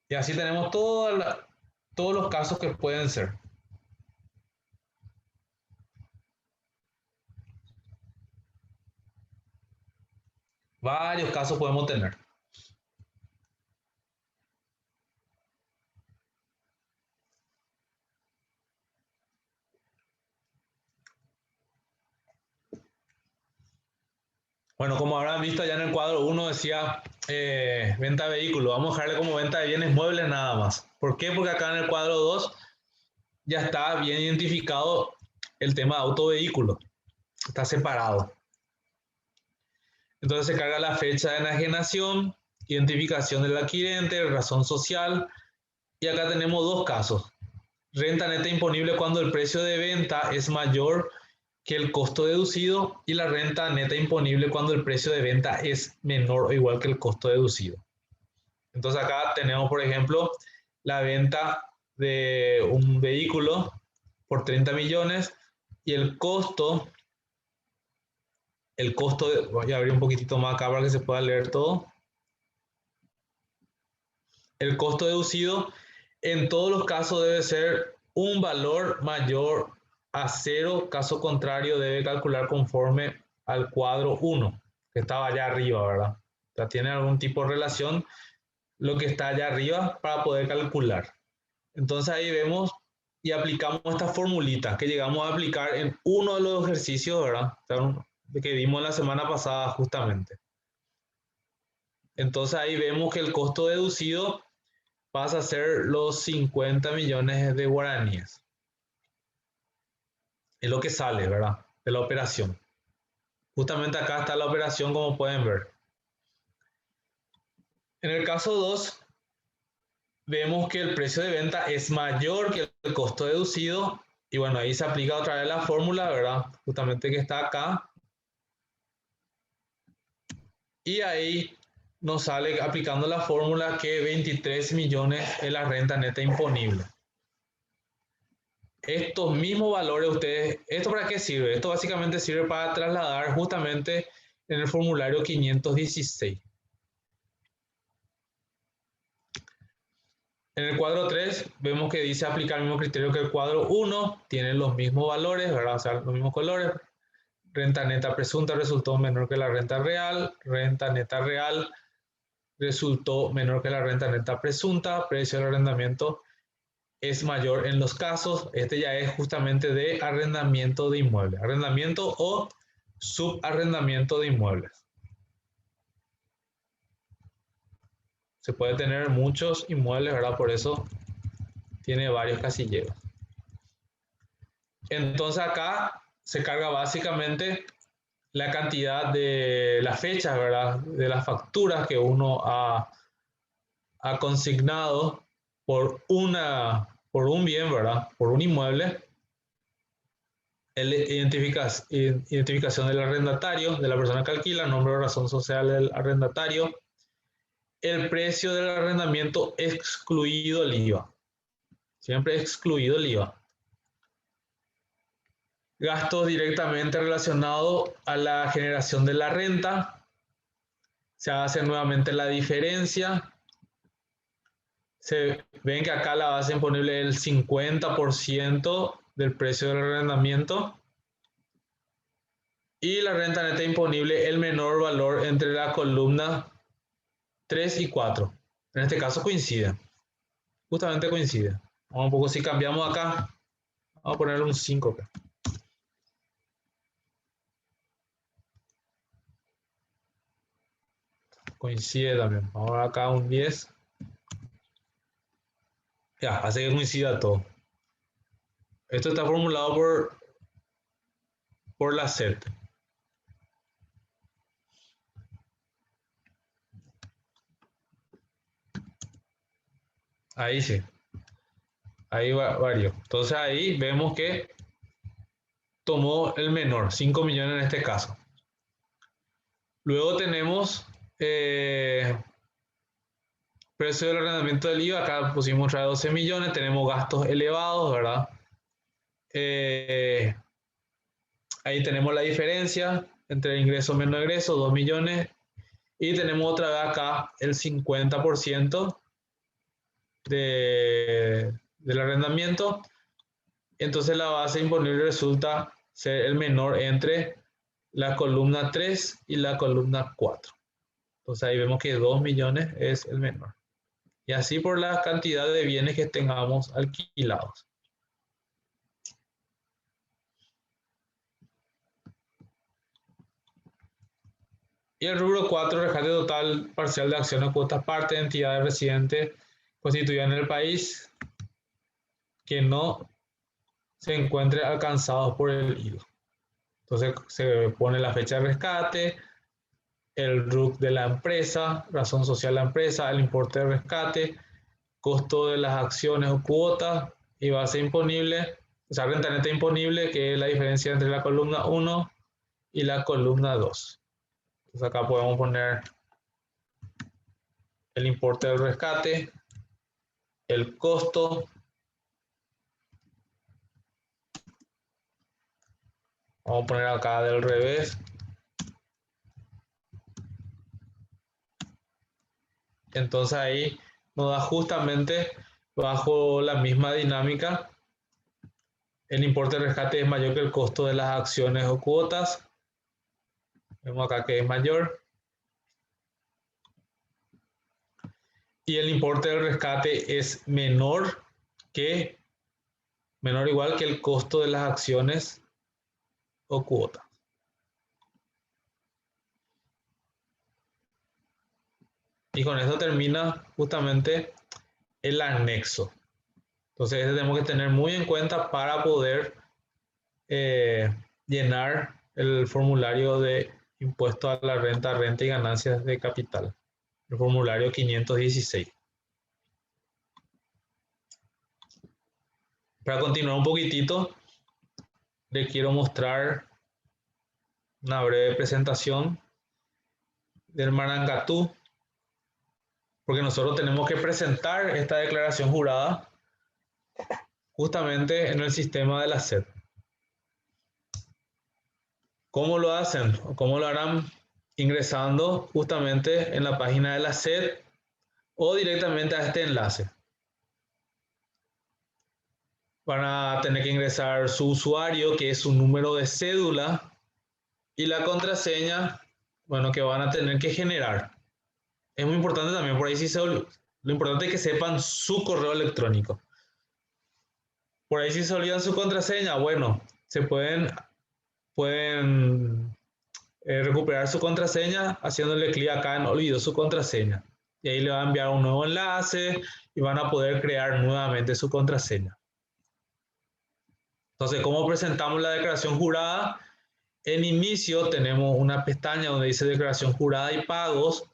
Y así tenemos todos los casos que pueden ser. Varios casos podemos tener. Bueno, como habrán visto ya en el cuadro 1 decía venta de vehículos. Vamos a dejarle como venta de bienes muebles nada más. ¿Por qué? Porque acá en el cuadro 2 ya está bien identificado el tema de autovehículo. Está separado. Entonces se carga la fecha de enajenación, identificación del adquirente, razón social. Y acá tenemos dos casos. Renta neta imponible cuando el precio de venta es mayor que el costo deducido, y la renta neta imponible cuando el precio de venta es menor o igual que el costo deducido. Entonces acá tenemos, por ejemplo, la venta de un vehículo por 30 millones y voy a abrir un poquitito más acá para que se pueda leer todo. El costo deducido en todos los casos debe ser un valor mayor a 0, caso contrario debe calcular conforme al cuadro 1, que estaba allá arriba, ¿verdad? O sea, tiene algún tipo de relación lo que está allá arriba para poder calcular. Entonces ahí vemos y aplicamos esta formulita que llegamos a aplicar en uno de los ejercicios, ¿verdad? Que vimos la semana pasada justamente. Entonces ahí vemos que el costo deducido pasa a ser los 50 millones de guaraníes. Es lo que sale, ¿verdad? De la operación. Justamente acá está la operación, como pueden ver. En el caso 2, vemos que el precio de venta es mayor que el costo deducido. Y bueno, ahí se aplica otra vez la fórmula, ¿verdad? Justamente que está acá. Y ahí nos sale aplicando la fórmula que 23 millones es la renta neta imponible. Estos mismos valores ustedes, ¿esto para qué sirve? Esto básicamente sirve para trasladar justamente en el formulario 516. En el cuadro 3 vemos que dice aplicar el mismo criterio que el cuadro 1, tienen los mismos valores, ¿verdad? O sea, los mismos colores. Renta neta presunta resultó menor que la renta neta real resultó menor que la renta neta presunta, precio del arrendamiento es mayor en los casos. Este ya es justamente de arrendamiento de inmuebles, arrendamiento o subarrendamiento de inmuebles. Se puede tener muchos inmuebles, ¿verdad? Por eso tiene varios casilleros. Entonces acá se carga básicamente la cantidad de las fechas, ¿verdad? De las facturas que uno ha consignado por un bien, ¿verdad? Por un inmueble. Identificación del arrendatario, de la persona que alquila, nombre o razón social del arrendatario, el precio del arrendamiento excluido el IVA. Siempre excluido el IVA. Gastos directamente relacionados a la generación de la renta. Se hace nuevamente la diferencia. Se ven que acá la base imponible es el 50% del precio del arrendamiento. Y la renta neta imponible, el menor valor entre la columna 3 y 4. En este caso coinciden. Justamente coinciden. Vamos un poco, si cambiamos acá, vamos a ponerle un 5 acá. Coincide también. Ahora acá un 10. Ya, hace que coincida todo. Esto está formulado por la SED. Ahí sí. Ahí varió. Entonces ahí vemos que tomó el menor, 5 millones en este caso. Luego tenemos precio del arrendamiento del IVA. Acá pusimos otra de 12 millones. Tenemos gastos elevados, ¿verdad? Ahí tenemos la diferencia entre ingreso menos ingreso, 2 millones. Y tenemos otra vez acá el 50% del arrendamiento. Entonces la base imponible resulta ser el menor entre la columna 3 y la columna 4. Entonces ahí vemos que 2 millones es el menor. Y así por la cantidad de bienes que tengamos alquilados. Y el rubro 4, rescate total parcial de acciones o cuotas parte de entidades residentes constituidas en el país que no se encuentre alcanzados por el IVA. Entonces se pone la fecha de rescate, el RUC de la empresa, razón social de la empresa, el importe de rescate, costo de las acciones o cuotas y base imponible, o sea, renta neta imponible, que es la diferencia entre la columna 1 y la columna 2. Entonces acá podemos poner el importe del rescate, el costo, vamos a poner acá del revés, entonces ahí nos da justamente bajo la misma dinámica. El importe de rescate es mayor que el costo de las acciones o cuotas. Vemos acá que es mayor. Y el importe del rescate es menor o igual que el costo de las acciones o cuotas. Y con eso termina justamente el anexo. Entonces, tenemos que tener muy en cuenta para poder llenar el formulario de impuesto a la renta y ganancias de capital. El formulario 516. Para continuar un poquitito, le quiero mostrar una breve presentación del Marangatú, porque nosotros tenemos que presentar esta declaración jurada justamente en el sistema de la SED. ¿Cómo lo hacen? ¿O cómo lo harán? Ingresando justamente en la página de la SED o directamente a este enlace. Van a tener que ingresar su usuario, que es su número de cédula, y la contraseña, bueno, que van a tener que generar. Es muy importante también, por ahí sí lo importante es que sepan su correo electrónico. Por ahí si se olvidan su contraseña, bueno, se pueden recuperar su contraseña haciéndole clic acá en olvidó su contraseña. y ahí le va a enviar un nuevo enlace y van a poder crear nuevamente su contraseña. Entonces, ¿cómo presentamos la declaración jurada? En inicio tenemos una pestaña donde dice declaración jurada y pagos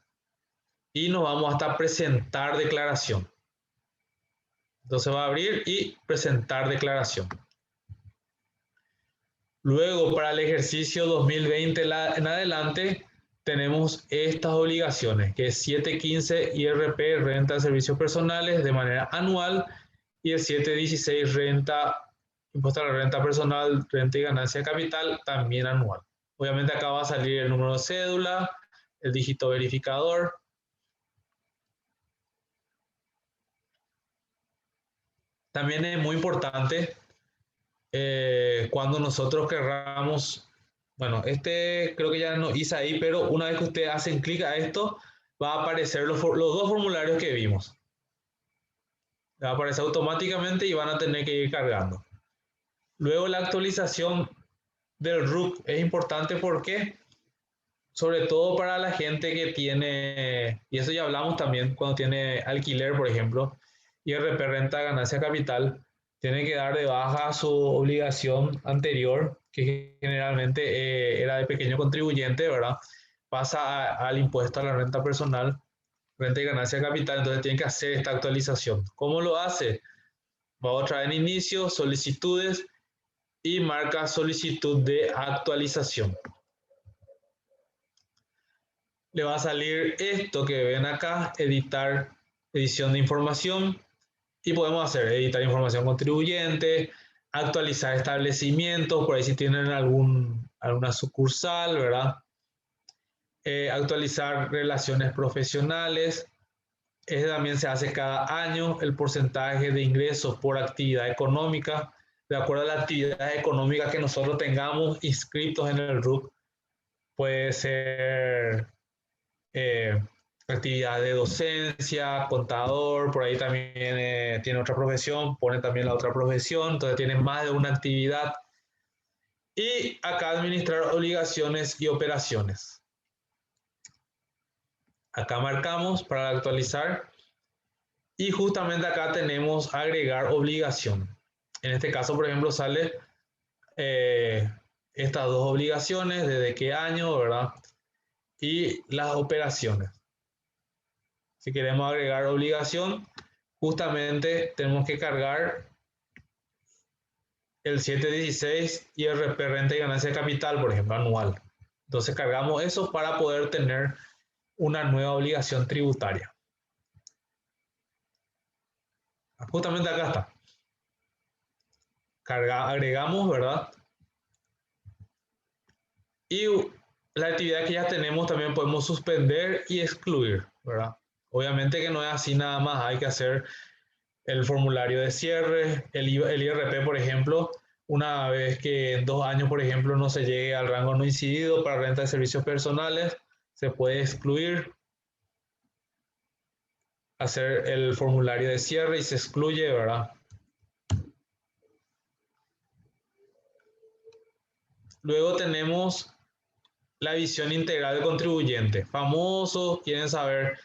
y nos vamos hasta presentar declaración. Entonces va a abrir y presentar declaración. Luego, para el ejercicio 2020 en adelante, tenemos estas obligaciones, que es 715 IRP, renta de servicios personales, de manera anual, y el 716 impuesto a la renta personal, renta y ganancia de capital, también anual. Obviamente acá va a salir el número de cédula, el dígito verificador. También es muy importante cuando nosotros querramos, bueno, creo que ya no hice ahí, pero una vez que ustedes hacen clic a esto, va a aparecer los dos formularios que vimos. Va a aparecer automáticamente y van a tener que ir cargando. Luego la actualización del RUC es importante porque, sobre todo para la gente que tiene, y eso ya hablamos también, cuando tiene alquiler, por ejemplo, IRP, renta, ganancia capital, tiene que dar de baja su obligación anterior, que generalmente era de pequeño contribuyente, ¿verdad? Pasa al impuesto a la renta personal, renta y ganancia de capital, entonces tiene que hacer esta actualización. ¿Cómo lo hace? Va otra vez en inicio, solicitudes, y marca solicitud de actualización. Le va a salir esto que ven acá, editar, edición de información, y podemos hacer editar información contribuyente, actualizar establecimientos, por ahí si tienen alguna sucursal, ¿verdad? Actualizar relaciones profesionales. También se hace cada año el porcentaje de ingresos por actividad económica, de acuerdo a la actividad económica que nosotros tengamos inscritos en el RUC. Puede ser actividad de docencia, contador, por ahí también tiene otra profesión, pone también la otra profesión, entonces tiene más de una actividad. Y acá administrar obligaciones y operaciones. Acá marcamos para actualizar y justamente acá tenemos agregar obligación. En este caso, por ejemplo, sale estas dos obligaciones, desde qué año, ¿verdad? Y las operaciones. Si queremos agregar obligación, justamente tenemos que cargar el 716 IRP, renta y ganancia de capital, por ejemplo, anual. Entonces cargamos eso para poder tener una nueva obligación tributaria. Justamente acá está. Agregamos, ¿verdad? Y la actividad que ya tenemos también podemos suspender y excluir, ¿verdad? Obviamente que no es así nada más, hay que hacer el formulario de cierre, el IRP, por ejemplo, una vez que en 2 años, por ejemplo, no se llegue al rango no incidido para renta de servicios personales, se puede excluir, hacer el formulario de cierre y se excluye, ¿verdad? Luego tenemos la visión integral del contribuyente. Famosos quieren saber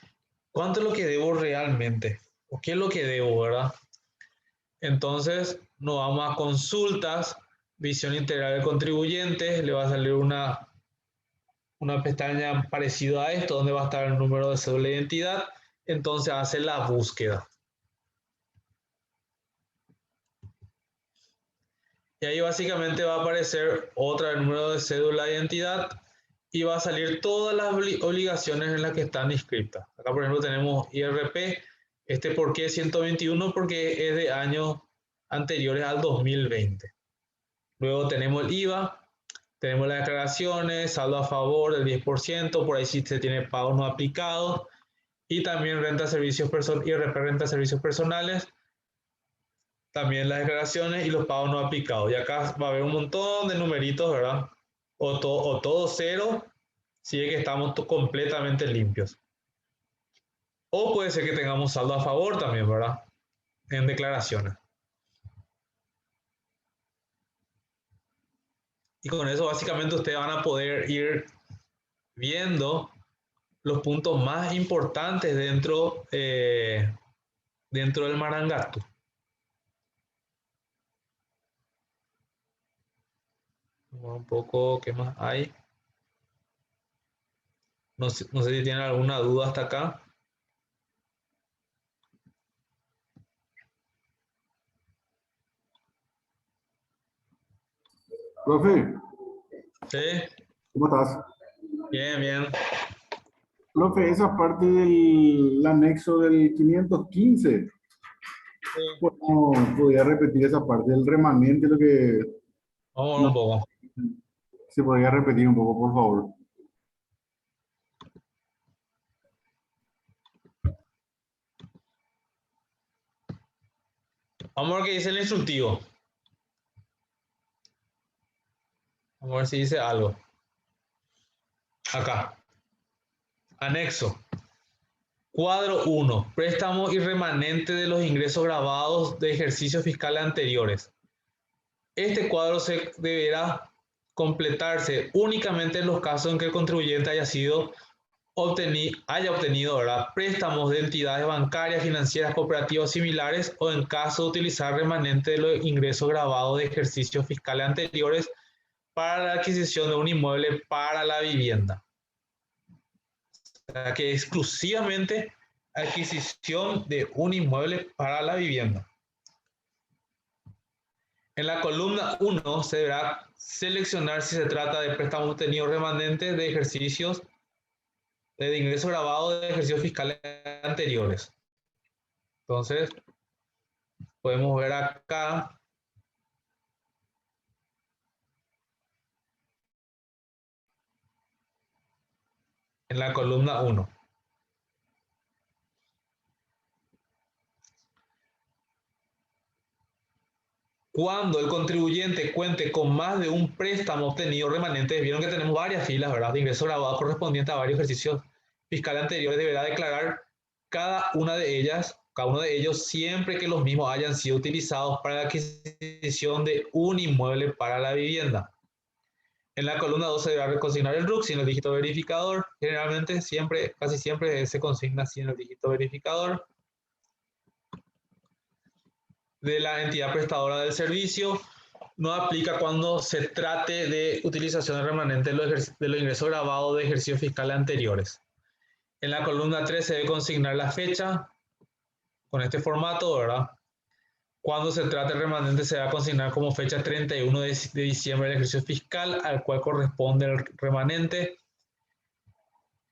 cuánto es lo que debo realmente o qué es lo que debo, ¿verdad? Entonces nos vamos a consultas, visión integral del contribuyente, le va a salir una pestaña parecida a esto, donde va a estar el número de cédula de identidad, entonces hace la búsqueda. Y ahí básicamente va a aparecer otra el número de cédula de identidad y va a salir todas las obligaciones en las que están inscritas. Acá por ejemplo tenemos IRP, ¿por qué 121? Porque es de años anteriores al 2020. Luego tenemos el IVA, tenemos las declaraciones, saldo a favor del 10%, por ahí sí se tiene pagos no aplicados, y también renta servicios IRP, renta servicios personales, también las declaraciones y los pagos no aplicados. Y acá va a haber un montón de numeritos, ¿verdad? O todo cero, si es que estamos completamente limpios. O puede ser que tengamos saldo a favor también, ¿verdad? En declaraciones. Y con eso básicamente ustedes van a poder ir viendo los puntos más importantes dentro del Marangatu. Vamos un poco, ¿qué más hay? No sé si tienen alguna duda hasta acá. Profe, Sí, ¿cómo estás? bien, bien. Profe, esa parte del anexo del 515, Sí. pues, no podía repetir esa parte del remanente, lo que Vamos no un poco. se podía repetir un poco, por favor. Vamos a ver qué dice el instructivo. Vamos a ver si dice algo. Acá. Anexo. Cuadro 1. Préstamo y remanente de los ingresos grabados de ejercicios fiscales anteriores. Este cuadro se deberá completarse únicamente en los casos en que el contribuyente haya obtenido, ¿verdad?, préstamos de entidades bancarias, financieras, cooperativas similares, o en caso de utilizar remanente de los ingresos grabados de ejercicios fiscales anteriores para la adquisición de un inmueble para la vivienda. O sea, que exclusivamente adquisición de un inmueble para la vivienda. En la columna 1 se deberá seleccionar si se trata de préstamos obtenidos remanentes de ejercicios de ingresos grabados de ejercicios fiscales anteriores. Entonces, podemos ver acá en la columna 1. Cuando el contribuyente cuente con más de un préstamo obtenido remanente, vieron que tenemos varias filas, ¿verdad?, de ingresos grabados correspondientes a varios ejercicios fiscales anteriores, deberá declarar cada uno de ellos, siempre que los mismos hayan sido utilizados para la adquisición de un inmueble para la vivienda. En la columna 2 se deberá consignar el RUC sin el dígito verificador. Generalmente, casi siempre se consigna sin el dígito verificador de la entidad prestadora del servicio. No aplica cuando se trate de utilización remanente de los ingresos grabados de ejercicios fiscales anteriores. En la columna 3 se debe consignar la fecha con este formato, ¿verdad? Cuando se trate de remanente se va a consignar como fecha 31 de diciembre del ejercicio fiscal al cual corresponde el remanente.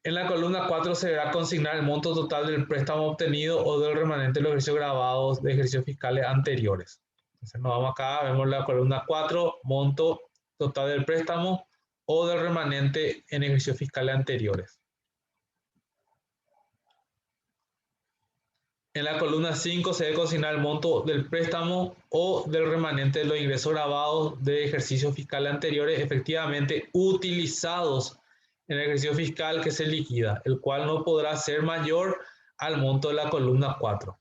En la columna 4 se deberá consignar el monto total del préstamo obtenido o del remanente de los ejercicios grabados de ejercicios fiscales anteriores. Entonces nos vamos acá, vemos la columna 4, monto total del préstamo o del remanente en ejercicios fiscales anteriores. En la columna 5 se debe consignar el monto del préstamo o del remanente de los ingresos grabados de ejercicios fiscales anteriores efectivamente utilizados en el ejercicio fiscal que se liquida, el cual no podrá ser mayor al monto de la columna 4.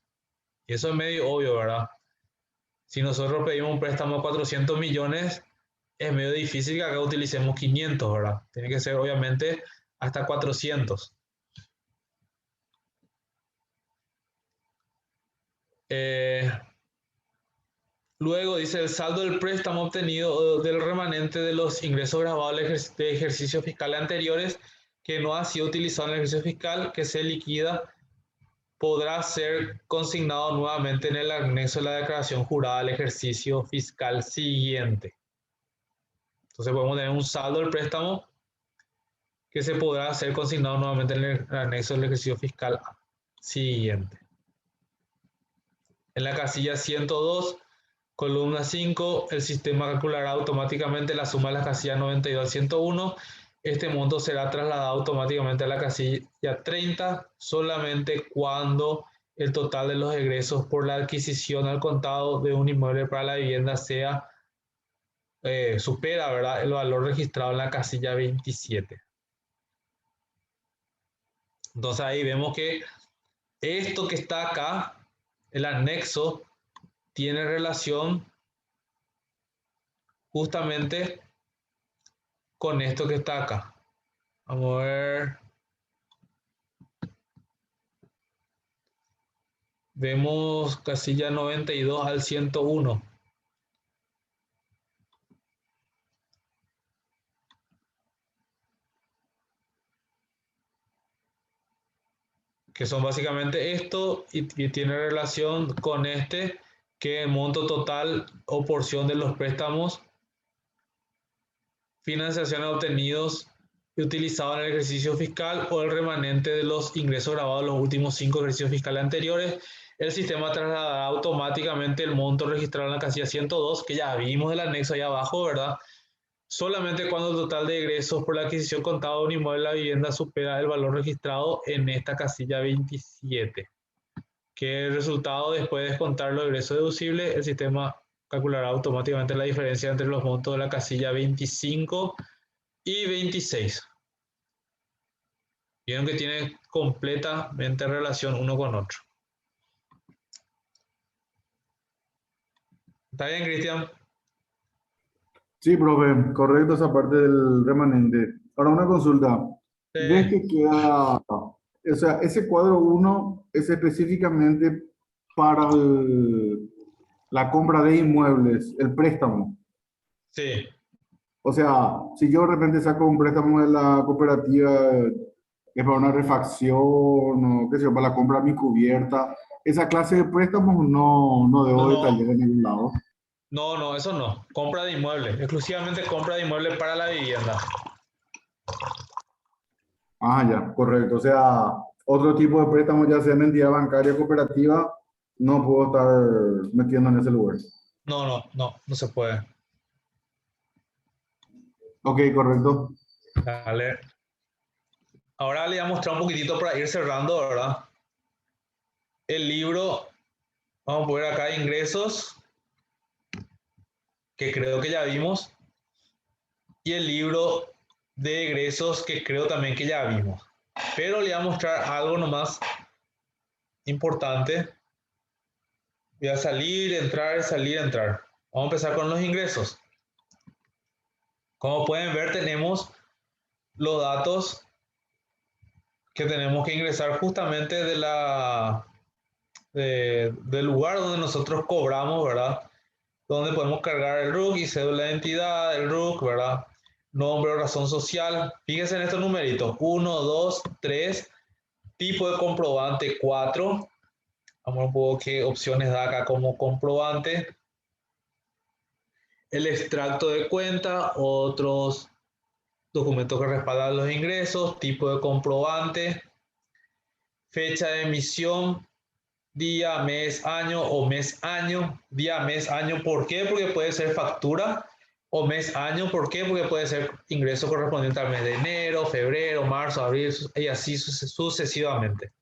Y eso es medio obvio, ¿verdad? Si nosotros pedimos un préstamo de 400 millones, es medio difícil que acá utilicemos 500, ¿verdad? Tiene que ser obviamente hasta 400. Luego dice el saldo del préstamo obtenido del remanente de los ingresos grabados de ejercicios fiscales anteriores que no ha sido utilizado en el ejercicio fiscal que se liquida podrá ser consignado nuevamente en el anexo de la declaración jurada del ejercicio fiscal siguiente. Entonces podemos tener un saldo del préstamo que se podrá ser consignado nuevamente en el anexo del ejercicio fiscal siguiente. En la casilla 102, columna 5, el sistema calculará automáticamente la suma de las casillas 92 al 101. Este monto será trasladado automáticamente a la casilla 30 solamente cuando el total de los egresos por la adquisición al contado de un inmueble para la vivienda supera, ¿verdad?, el valor registrado en la casilla 27. Entonces ahí vemos que esto que está acá, el anexo, tiene relación justamente con esto que está acá. Vamos a ver. Vemos casilla 92 al 101. Que son básicamente esto y tiene relación con este, que el monto total o porción de los préstamos, financiaciones obtenidos y utilizados en el ejercicio fiscal o el remanente de los ingresos grabados en los últimos 5 ejercicios fiscales anteriores. El sistema trasladará automáticamente el monto registrado en la casilla 102, que ya vimos el anexo ahí abajo, ¿verdad? Solamente cuando el total de egresos por la adquisición contada de un inmueble de la vivienda supera el valor registrado en esta casilla 27, que el resultado, después de descontar los egresos deducibles, el sistema calculará automáticamente la diferencia entre los montos de la casilla 25 y 26. Vieron que tiene completamente relación uno con otro. ¿Está bien, Cristian? Sí, profe, correcto esa parte del remanente. Ahora una consulta. ¿Ves que queda, o sea, ese cuadro uno es específicamente para la compra de inmuebles, el préstamo? Sí. O sea, si yo de repente saco un préstamo de la cooperativa, es para una refacción o qué sé yo, para la compra de mi cubierta, esa clase de préstamos no debo No, detallar en ningún lado. no, no, eso no. Compra de inmueble, exclusivamente compra de inmueble para la vivienda. Ah, ya, correcto. O sea, otro tipo de préstamo, ya sea en entidad bancaria cooperativa, no puedo estar metiendo en ese lugar. No, no, no, no se puede. Ok, correcto. Dale. Ahora le voy a mostrar un poquitito para ir cerrando, ¿verdad? El libro, vamos a poner acá ingresos, que creo que ya vimos, y el libro de egresos, que creo también que ya vimos. Pero le voy a mostrar algo nomás importante. Voy a salir, entrar, salir, entrar. Vamos a empezar con los ingresos. Como pueden ver, tenemos los datos que tenemos que ingresar justamente del lugar donde nosotros cobramos, ¿verdad? Donde podemos cargar el RUC y cédula de identidad, el RUC, ¿verdad? Nombre o razón social. Fíjense en estos numeritos: 1, 2, 3, tipo de comprobante 4. Vamos a ver un poco qué opciones da acá como comprobante. El extracto de cuenta, otros documentos que respaldan los ingresos, tipo de comprobante, fecha de emisión, día, mes, año o mes, año, día, mes, año. ¿Por qué? Porque puede ser factura, o mes, año. ¿Por qué? Porque puede ser ingreso correspondiente al mes de enero, febrero, marzo, abril y así sucesivamente.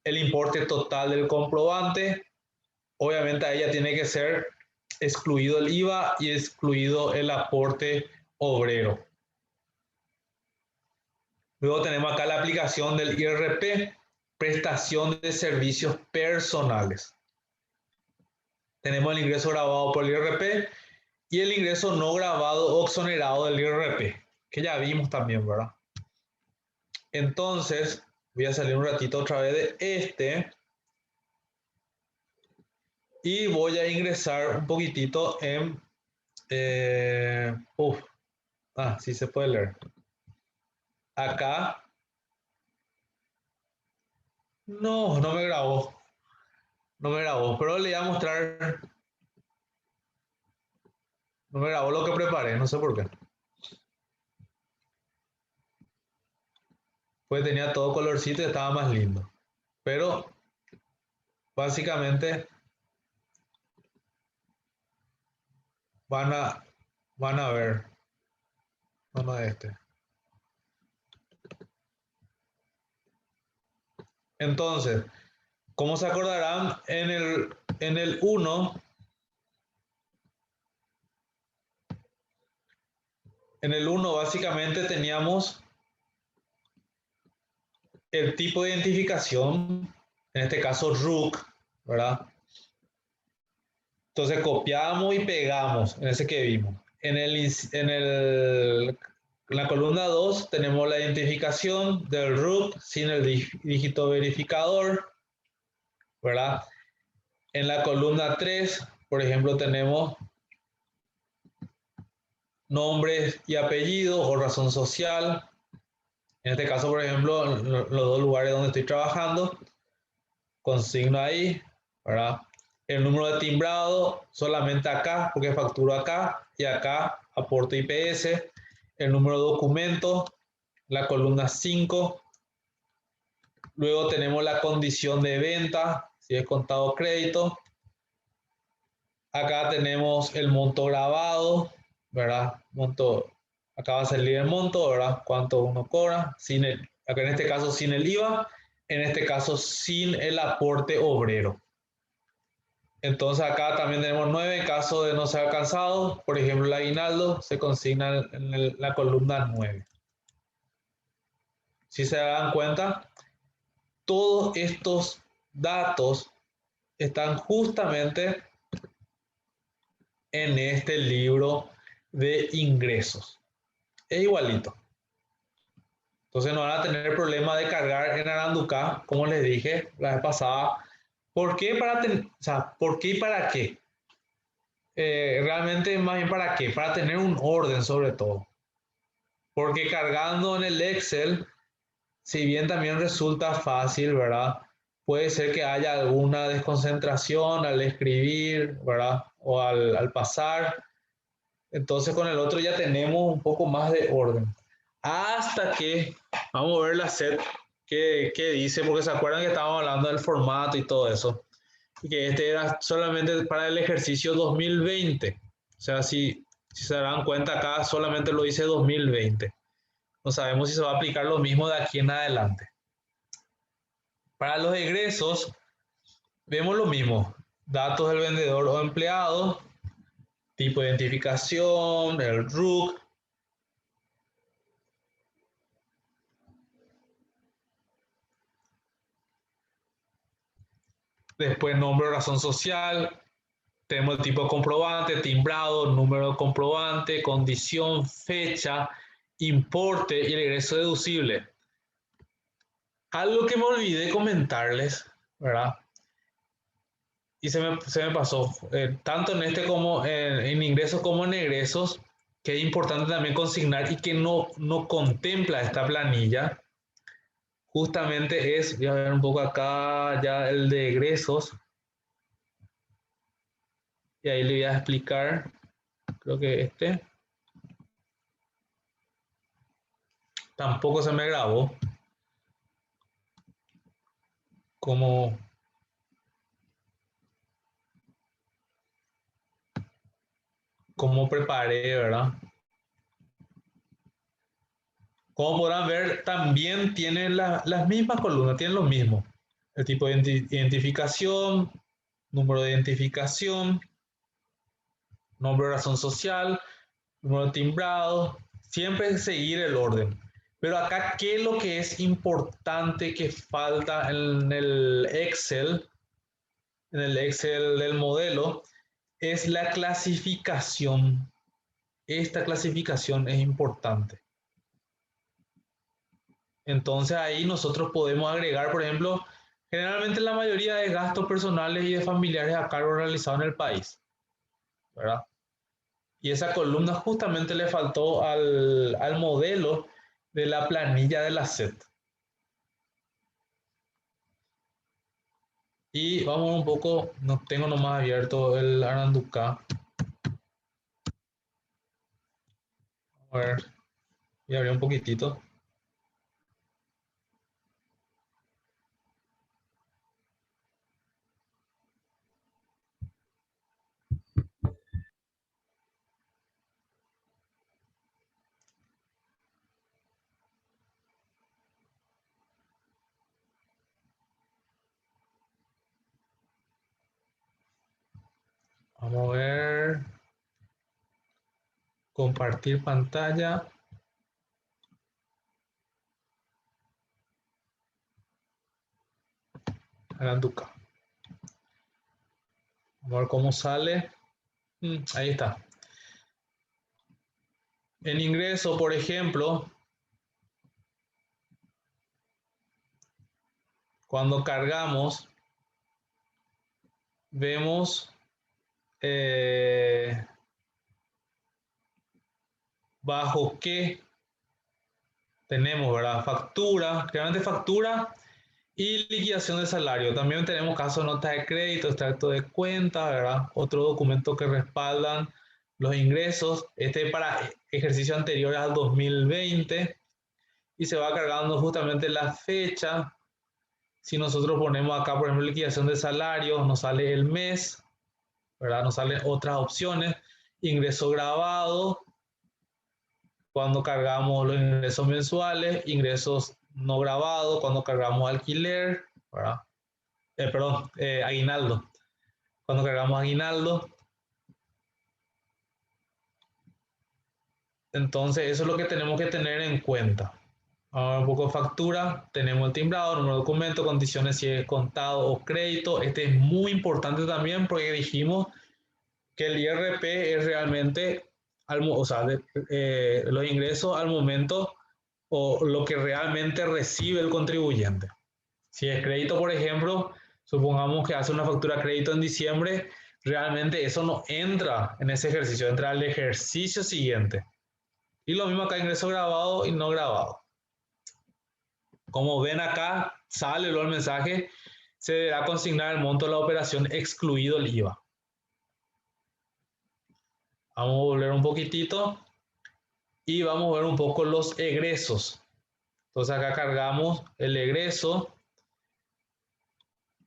El importe total del comprobante, obviamente ahí ya tiene que ser excluido el IVA y excluido el aporte obrero. Luego tenemos acá la aplicación del IRP, prestación de servicios personales. Tenemos el ingreso grabado por el IRP y el ingreso no grabado o exonerado del IRP, que ya vimos también, ¿verdad? Entonces, voy a salir un ratito otra vez de este y voy a ingresar un poquitito en... sí se puede leer. Acá, no me grabó. No me grabó, pero le voy a mostrar. No me grabó lo que preparé, no sé por qué. Pues tenía todo colorcito y estaba más lindo. Pero básicamente van a, van a ver. No este. Entonces, como se acordarán, en el 1, básicamente teníamos el tipo de identificación, en este caso RUC, ¿verdad? Entonces copiamos y pegamos en ese que vimos. En la columna 2 tenemos la identificación del RUC sin el dígito verificador. ¿verdad? En la columna 3, por ejemplo, tenemos nombres y apellidos o razón social. En este caso, por ejemplo, los dos lugares donde estoy trabajando, consigno ahí, ¿verdad? El número de timbrado solamente acá, porque facturo acá, y acá aporto IPS. El número de documento, la columna 5. Luego tenemos la condición de venta, si es contado o crédito. Acá tenemos el monto grabado, ¿verdad? Monto, acá va a salir el monto, ¿verdad? Cuánto uno cobra, acá en este caso sin el IVA, en este caso sin el aporte obrero. Entonces acá también tenemos 9 en caso de no ser alcanzado. Por ejemplo, el aguinaldo se consigna en la columna 9. Si se dan cuenta, todos estos datos están justamente en este libro de ingresos. Es igualito. Entonces no van a tener problema de cargar en Aranduca, como les dije la vez pasada. ¿Por qué ¿por qué y para qué? Realmente más bien para qué, para tener un orden sobre todo. Porque cargando en el Excel, si bien también resulta fácil, ¿verdad? Puede ser que haya alguna desconcentración al escribir, ¿verdad? O al pasar. Entonces con el otro ya tenemos un poco más de orden. Hasta que, vamos a ver la set que dice, porque se acuerdan que estábamos hablando del formato y todo eso. Y que este era solamente para el ejercicio 2020. O sea, si se dan cuenta acá, solamente lo dice 2020. No sabemos si se va a aplicar lo mismo de aquí en adelante. Para los egresos, vemos lo mismo. Datos del vendedor o empleado, tipo de identificación, el RUC. Después nombre o razón social. Tenemos el tipo de comprobante, timbrado, número de comprobante, condición, fecha, importe y el egreso deducible. Algo que me olvidé comentarles, ¿verdad? Y se me pasó, tanto en este como en ingresos como en egresos, que es importante también consignar y que no contempla esta planilla, justamente es, voy a ver un poco acá ya el de egresos, y ahí le voy a explicar, creo que este, tampoco se me grabó, cómo, cómo preparé, ¿verdad? Como podrán ver, también tiene las mismas columnas, tiene lo mismo. El tipo de identificación, número de identificación, nombre o razón social, número de timbrado, siempre seguir el orden. Pero acá, ¿qué es lo que es importante que falta en el Excel del modelo? Es la clasificación. Esta clasificación es importante. Entonces ahí nosotros podemos agregar, por ejemplo, generalmente la mayoría de gastos personales y de familiares a cargo realizados en el país, ¿verdad? Y esa columna justamente le faltó al modelo de la planilla de la SET. Y vamos un poco, no tengo nomás abierto el Aranduca. A ver, voy a abrir un poquitito. Vamos a ver, compartir pantalla. Aranduca. Vamos a ver cómo sale. Ahí está. En ingreso, por ejemplo, cuando cargamos vemos bajo qué tenemos, ¿verdad? Factura, claramente factura y liquidación de salario. También tenemos caso de nota de crédito, extracto de cuenta, ¿verdad? Otro documento que respaldan los ingresos. Este para ejercicio anterior al 2020 y se va cargando justamente la fecha. Si nosotros ponemos acá, por ejemplo, liquidación de salario, nos sale el mes, ¿verdad? Nos salen otras opciones. Ingreso grabado, cuando cargamos los ingresos mensuales, ingresos no grabados, cuando cargamos alquiler, ¿verdad? Perdón, aguinaldo. Cuando cargamos aguinaldo. Entonces, eso es lo que tenemos que tener en cuenta. Ahora un poco de factura, tenemos el timbrado, número de documento, condiciones si es contado o crédito. Este es muy importante también porque dijimos que el IRP es realmente, o sea, los ingresos al momento o lo que realmente recibe el contribuyente. Si es crédito, por ejemplo, supongamos que hace una factura de crédito en diciembre, realmente eso no entra en ese ejercicio, entra al ejercicio siguiente. Y lo mismo acá, ingreso grabado y no grabado. Como ven acá, sale luego el mensaje, se deberá consignar el monto de la operación excluido el IVA. Vamos a volver un poquitito y vamos a ver un poco los egresos. Entonces acá cargamos el egreso.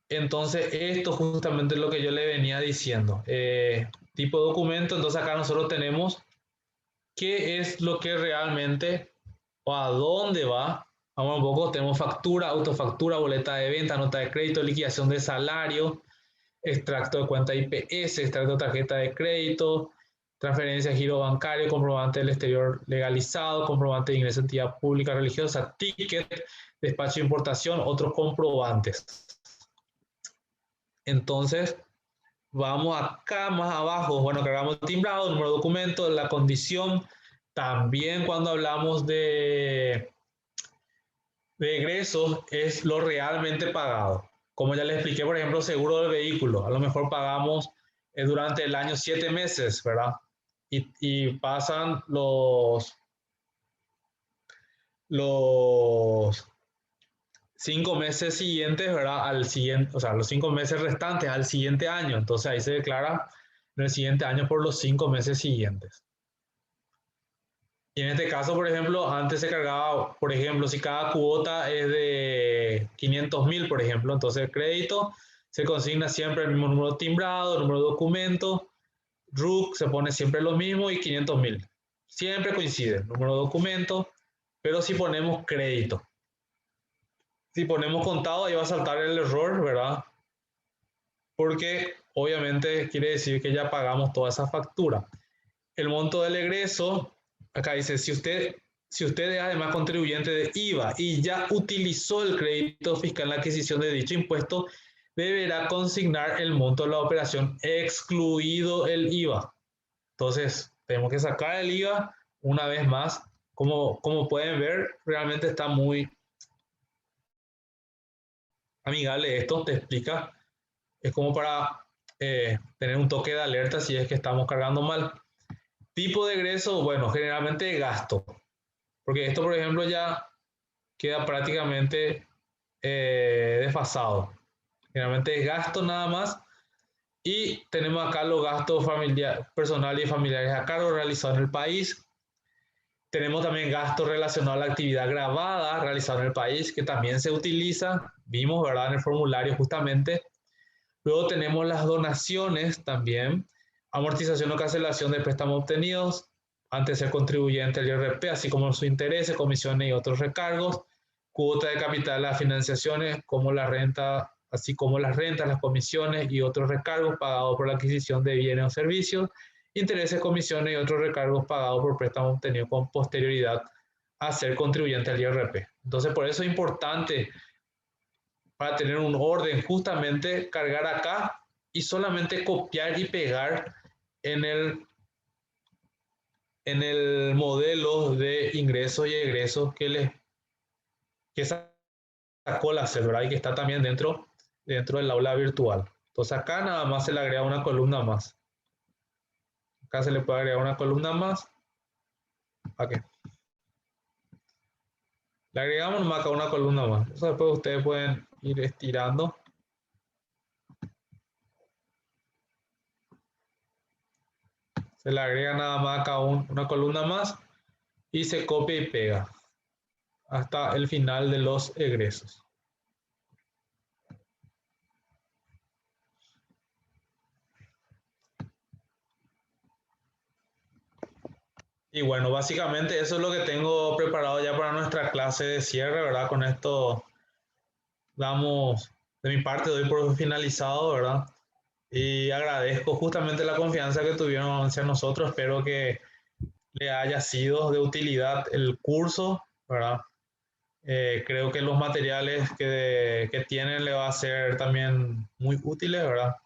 Entonces esto justamente es lo que yo le venía diciendo. Tipo de documento, entonces acá nosotros tenemos qué es lo que realmente o a dónde va. Vamos un poco, tenemos factura, autofactura, boleta de venta, nota de crédito, liquidación de salario, extracto de cuenta IPS, extracto de tarjeta de crédito, transferencia, giro bancario, comprobante del exterior legalizado, comprobante de ingreso a entidad pública religiosa, ticket, despacho de importación, otros comprobantes. Entonces, vamos acá más abajo, bueno, cargamos el timbrado, número de documento, la condición. También cuando hablamos de egresos es lo realmente pagado. Como ya les expliqué, por ejemplo, seguro del vehículo. A lo mejor pagamos durante el año 7 meses, ¿verdad? Y pasan los 5 meses siguientes, ¿verdad? Al siguiente, o sea, los 5 meses restantes al siguiente año. Entonces ahí se declara en el siguiente año por los 5 meses siguientes. Y en este caso, por ejemplo, antes se cargaba, por ejemplo, si cada cuota es de 500.000, por ejemplo, entonces el crédito se consigna siempre el mismo número timbrado, número de documento, RUC se pone siempre lo mismo y 500.000. Siempre coincide, número de documento, pero si ponemos crédito. Si ponemos contado, ahí va a saltar el error, ¿verdad? Porque obviamente quiere decir que ya pagamos toda esa factura. El monto del egreso, acá dice, si usted es además contribuyente de IVA y ya utilizó el crédito fiscal en la adquisición de dicho impuesto, deberá consignar el monto de la operación excluido el IVA. Entonces, tenemos que sacar el IVA una vez más. Como pueden ver, realmente está muy amigable esto, te explica. Es como para tener un toque de alerta si es que estamos cargando mal. Tipo de egreso, bueno, generalmente gasto. Porque esto, por ejemplo, ya queda prácticamente desfasado. Generalmente es gasto nada más. Y tenemos acá los gastos personales y familiares a cargo realizados en el país. Tenemos también gastos relacionados a la actividad grabada realizada en el país, que también se utiliza. Vimos, ¿verdad?, en el formulario justamente. Luego tenemos las donaciones también. Amortización o cancelación de préstamos obtenidos antes de ser contribuyente al IRP, así como sus intereses, comisiones y otros recargos, cuota de capital, las financiaciones, como la renta, así como las rentas, las comisiones y otros recargos pagados por la adquisición de bienes o servicios, intereses, comisiones y otros recargos pagados por préstamos obtenidos con posterioridad a ser contribuyente al IRP. Entonces, por eso es importante para tener un orden, justamente cargar acá y solamente copiar y pegar en el modelo de ingresos y egresos que sacó la CEL, ¿verdad? Y que está también dentro del aula virtual. Entonces acá nada más se le agrega una columna más. Acá se le puede agregar una columna más. ¿Para qué? Le agregamos nomás acá una columna más. Eso después ustedes pueden ir estirando. Se le agrega nada más acá una columna más y se copia y pega hasta el final de los egresos. Y bueno, básicamente eso es lo que tengo preparado ya para nuestra clase de cierre, ¿verdad? Con esto damos, de mi parte doy por finalizado, ¿verdad? Y agradezco justamente la confianza que tuvieron hacia nosotros. Espero que le haya sido de utilidad el curso, ¿verdad? Creo que los materiales que tienen le va a ser también muy útiles, ¿verdad?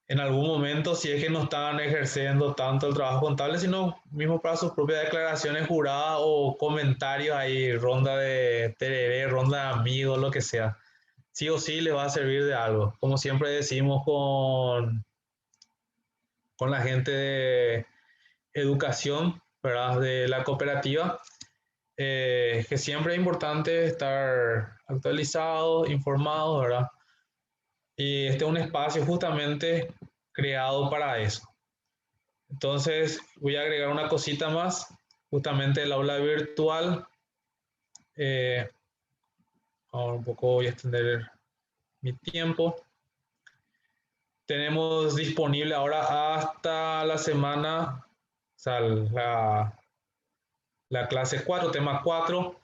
En algún momento, si es que no están ejerciendo tanto el trabajo contable, sino mismo para sus propias declaraciones juradas o comentarios ahí, ronda de tereré, ronda de amigos, lo que sea. Sí o sí les va a servir de algo. Como siempre decimos con la gente de educación, ¿verdad? De la cooperativa, que siempre es importante estar actualizado, informado, ¿verdad? Y este es un espacio justamente creado para eso. Entonces voy a agregar una cosita más, justamente el aula virtual. Ahora un poco voy a extender mi tiempo. Tenemos disponible ahora hasta la semana, o sea, la clase 4, tema 4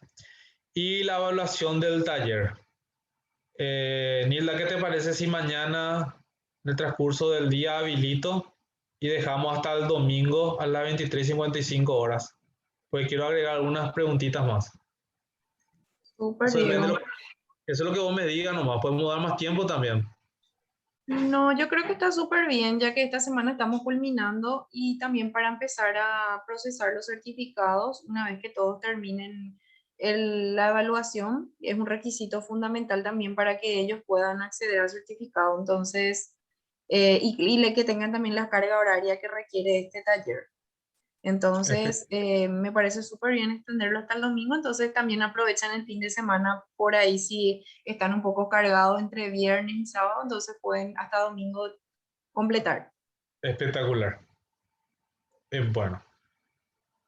y la evaluación del taller. Nilda, ¿qué te parece si mañana, en el transcurso del día, habilito y dejamos hasta el domingo a las 23:55 horas? Pues quiero agregar algunas preguntitas más. Súper, Eso depende de Diego. eso es lo que vos me digas nomás. Podemos dar más tiempo también. No, yo creo que está súper bien, ya que esta semana estamos culminando y también para empezar a procesar los certificados, una vez que todos terminen la evaluación, es un requisito fundamental también para que ellos puedan acceder al certificado, entonces, que tengan también la carga horaria que requiere este taller. Entonces, me parece súper bien extenderlo hasta el domingo, entonces también aprovechan el fin de semana por ahí si están un poco cargados entre viernes y sábado, entonces pueden hasta domingo completar. Espectacular. Bueno.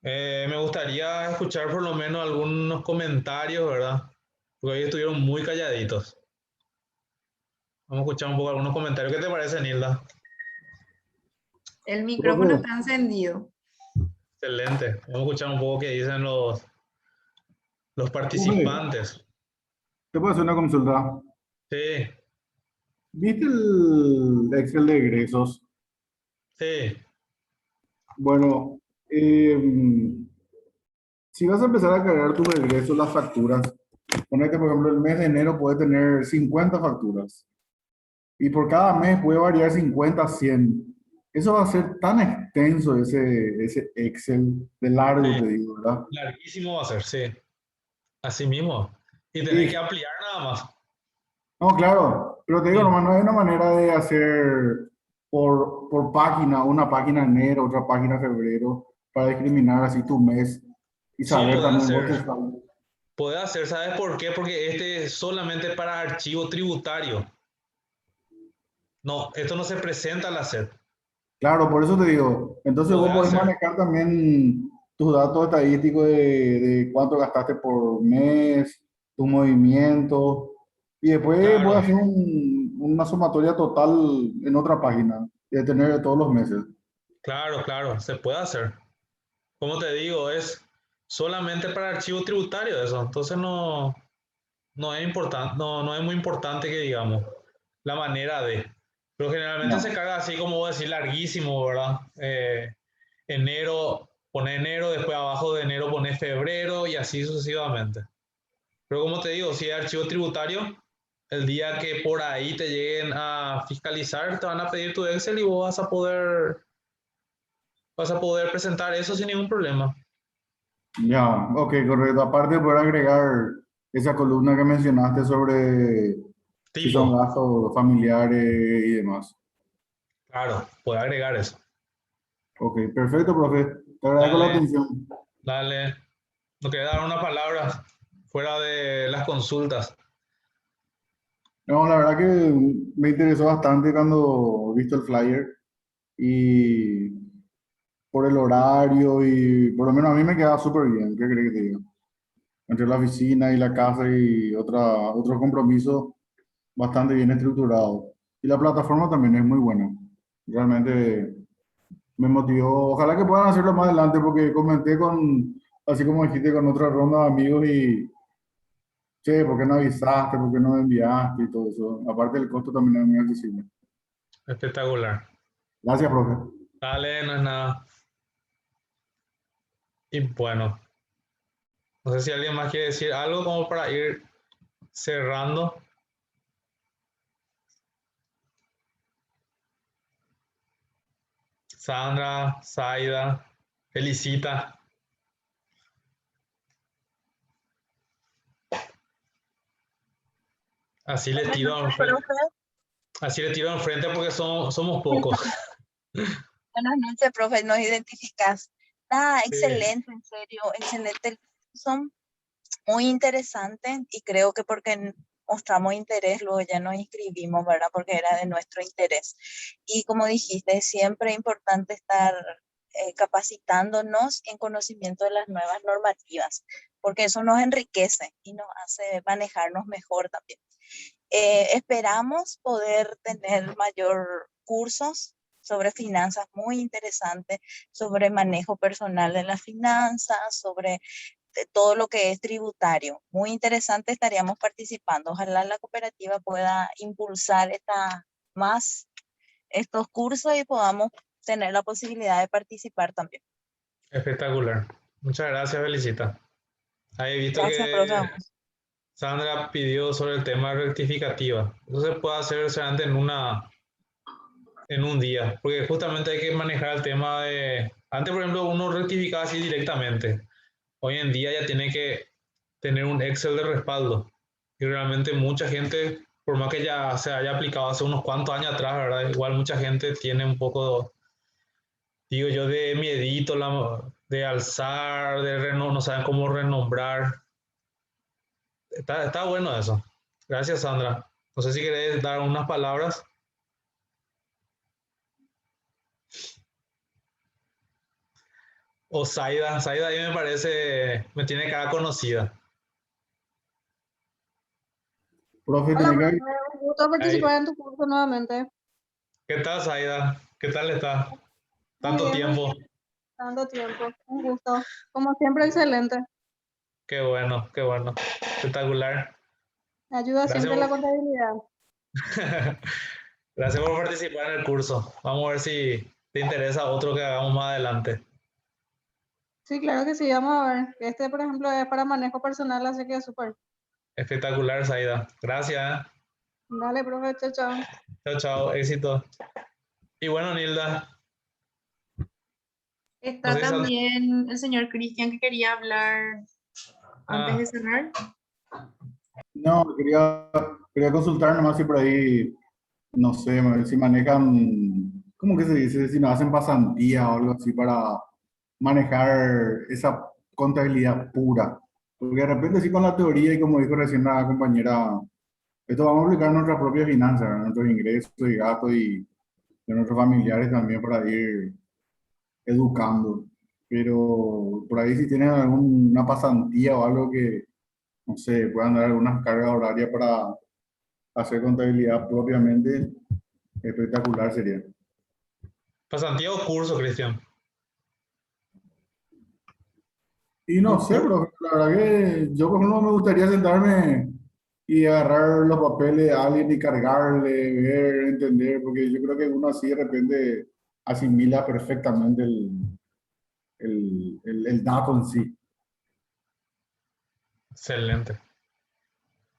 Me gustaría escuchar por lo menos algunos comentarios, ¿verdad? Porque hoy estuvieron muy calladitos. Vamos a escuchar un poco algunos comentarios. ¿Qué te parece, Nilda? El micrófono Profe, está encendido. Excelente. Vamos a escuchar un poco qué dicen los profe, participantes. te puedo hacer una consulta. Sí, ¿Viste el Excel de egresos? sí, Bueno, si vas a empezar a cargar tus egresos, las facturas, ponete, por ejemplo, el mes de enero puede tener 50 facturas y por cada mes puede variar 50 a 100. Eso va a ser tan extenso ese Excel de largo, sí. te digo, ¿verdad? Larguísimo va a ser, sí. Así mismo. Y tenés que Y, ampliar nada más. no, claro, pero te digo, Sí. nomás no hay una manera de hacer por página, una página enero, otra página febrero, para discriminar así tu mes y Sí, saber puede también vos hacer. te sale. Puede hacer, ¿sabes por qué? Porque este es solamente para archivo tributario. No, esto no se presenta a la SED. Claro, por eso te digo. Entonces Puede vos podés hacer. manejar también tus datos estadísticos de cuánto gastaste por mes, tu movimiento, y después Claro, puedes hacer una sumatoria total en otra página, de tener de todos los meses. claro, claro, se puede hacer. Como te digo, es solamente para archivo tributario eso. Entonces no es importante, no es muy importante que digamos la manera de. Pero generalmente se No. carga así como vos decís, larguísimo, ¿verdad? Enero, pone enero, después abajo de enero pone febrero y así sucesivamente. Pero como te digo, si es archivo tributario, el día que por ahí te lleguen a fiscalizar, te van a pedir tu Excel y vos vas a poder presentar eso sin ningún problema. Ya, ok, correcto. Aparte, poder agregar esa columna que mencionaste sobre si son Tipo, gastos familiares y demás. claro, puede agregar eso. Ok, perfecto, profe. Te agradezco la Dale, atención. dale. No quería dar una palabra fuera de las consultas. No, la verdad que me interesó bastante cuando he visto el flyer y por el horario y por lo menos a mí me queda súper bien. ¿Qué crees que te diga? Entre la oficina y la casa y otro compromiso bastante bien estructurado. Y la plataforma también es muy buena. Realmente me motivó. Ojalá que puedan hacerlo más adelante porque comenté así como dijiste, con otra ronda de amigos y, che, ¿por qué no avisaste? ¿Por qué no me enviaste? Y todo eso. Aparte el costo también es muy accesible. Espectacular. Gracias, profe. Dale, no es nada. Y bueno, no sé si alguien más quiere decir algo como para ir cerrando. Sandra, Zaida, Felicita. Así les Buenas tiro noches, enfrente, profe. así les tiro enfrente porque somos pocos. Buenas noches, profe. Nos identificas. Nada, Sí, excelente, en serio, excelente. Son muy interesantes y creo que porque mostramos interés, luego ya nos inscribimos, ¿verdad? Porque era de nuestro interés. Y como dijiste, es siempre importante estar capacitándonos en conocimiento de las nuevas normativas, porque eso nos enriquece y nos hace manejarnos mejor también. Esperamos poder tener mayor cursos sobre finanzas muy interesantes, sobre manejo personal de las finanzas, sobre todo lo que es tributario. Muy interesante, estaríamos participando. Ojalá la cooperativa pueda impulsar más estos cursos y podamos tener la posibilidad de participar también. espectacular. Muchas gracias, Felicita. Ahí he visto Gracias, profe. que Sandra pidió sobre el tema rectificativa. Eso se puede hacer solamente en un día, porque justamente hay que manejar el tema de... Antes, por ejemplo, uno rectificaba así directamente. Hoy en día ya tiene que tener un Excel de respaldo. Y realmente mucha gente, por más que ya se haya aplicado hace unos cuantos años atrás, ¿verdad? Igual mucha gente tiene un poco, digo yo, de miedito, de alzar, no saben cómo renombrar. Está bueno eso. Gracias, Sandra. No sé si querés dar unas palabras. O Zaida a mí me parece, me tiene cara conocida. Profe, Hola, tenés que profe. Un gusto Ahí. participar en tu curso nuevamente. ¿Qué tal, Zaida? ¿Qué tal está? Tanto Muy tiempo. bien, tanto tiempo. Un gusto. Como siempre, excelente. Qué bueno, qué bueno. Espectacular. Me ayuda Gracias siempre la por, contabilidad. gracias por participar en el curso. Vamos a ver si te interesa otro que hagamos más adelante. Sí, claro que sí. Vamos a ver. Este, por ejemplo, es para manejo personal, así que es súper. Espectacular, Zaida. Gracias. Dale, profe. Chao, chao. Chao, chao. Éxito. Y bueno, Nilda, no Está sé si... también el señor Cristian que quería hablar antes de Ah, cerrar. No, quería consultar nomás si por ahí, no sé, si manejan, ¿cómo que se dice? Si nos hacen pasantía o algo así para manejar esa contabilidad pura. Porque de repente sí con la teoría y como dijo recién la compañera, esto vamos a aplicar nuestras propias finanzas, ¿verdad? Nuestros ingresos y gastos y de nuestros familiares también para ir educando. Pero por ahí si tienen alguna pasantía o algo que, no sé, puedan dar algunas cargas horarias para hacer contabilidad propiamente, espectacular sería. pasantía o curso, Cristian. Y no sé, pero la verdad que yo por ejemplo me gustaría sentarme y agarrar los papeles de alguien y cargarle, ver, entender, porque yo creo que uno así de repente asimila perfectamente el dato en sí. Excelente.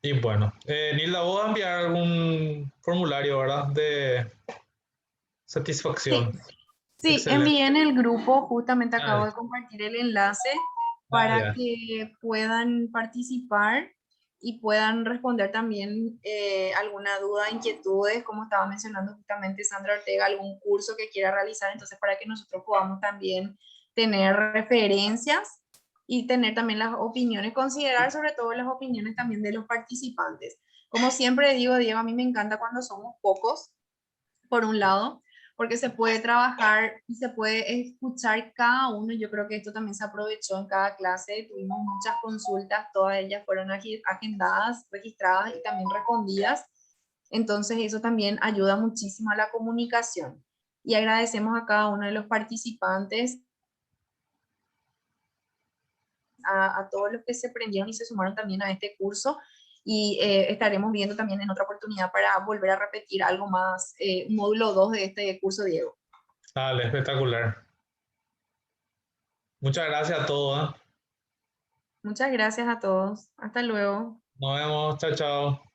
Y bueno, Nilda, vos vas a enviar algún formulario, ¿verdad? De Sí, satisfacción. sí, Excelente. envié en el grupo, justamente Ah, acabo de compartir el enlace ah, para ya. que puedan participar. y puedan responder también alguna duda, inquietudes, como estaba mencionando justamente Sandra Ortega, algún curso que quiera realizar, entonces para que nosotros podamos también tener referencias y tener también las opiniones, considerar sobre todo las opiniones también de los participantes. Como siempre digo, Diego, a mí me encanta cuando somos pocos, por un lado, porque se puede trabajar y se puede escuchar cada uno. Yo creo que esto también se aprovechó en cada clase. Tuvimos muchas consultas, todas ellas fueron agendadas, registradas y también respondidas. Entonces eso también ayuda muchísimo a la comunicación. Y agradecemos a cada uno de los participantes, a todos los que se prendieron y se sumaron también a este curso. Y estaremos viendo también en otra oportunidad para volver a repetir algo más, módulo 2 de este curso, Diego. Dale, espectacular. Muchas gracias a todos. Muchas gracias a todos. Hasta luego. Nos vemos. Chao, chao.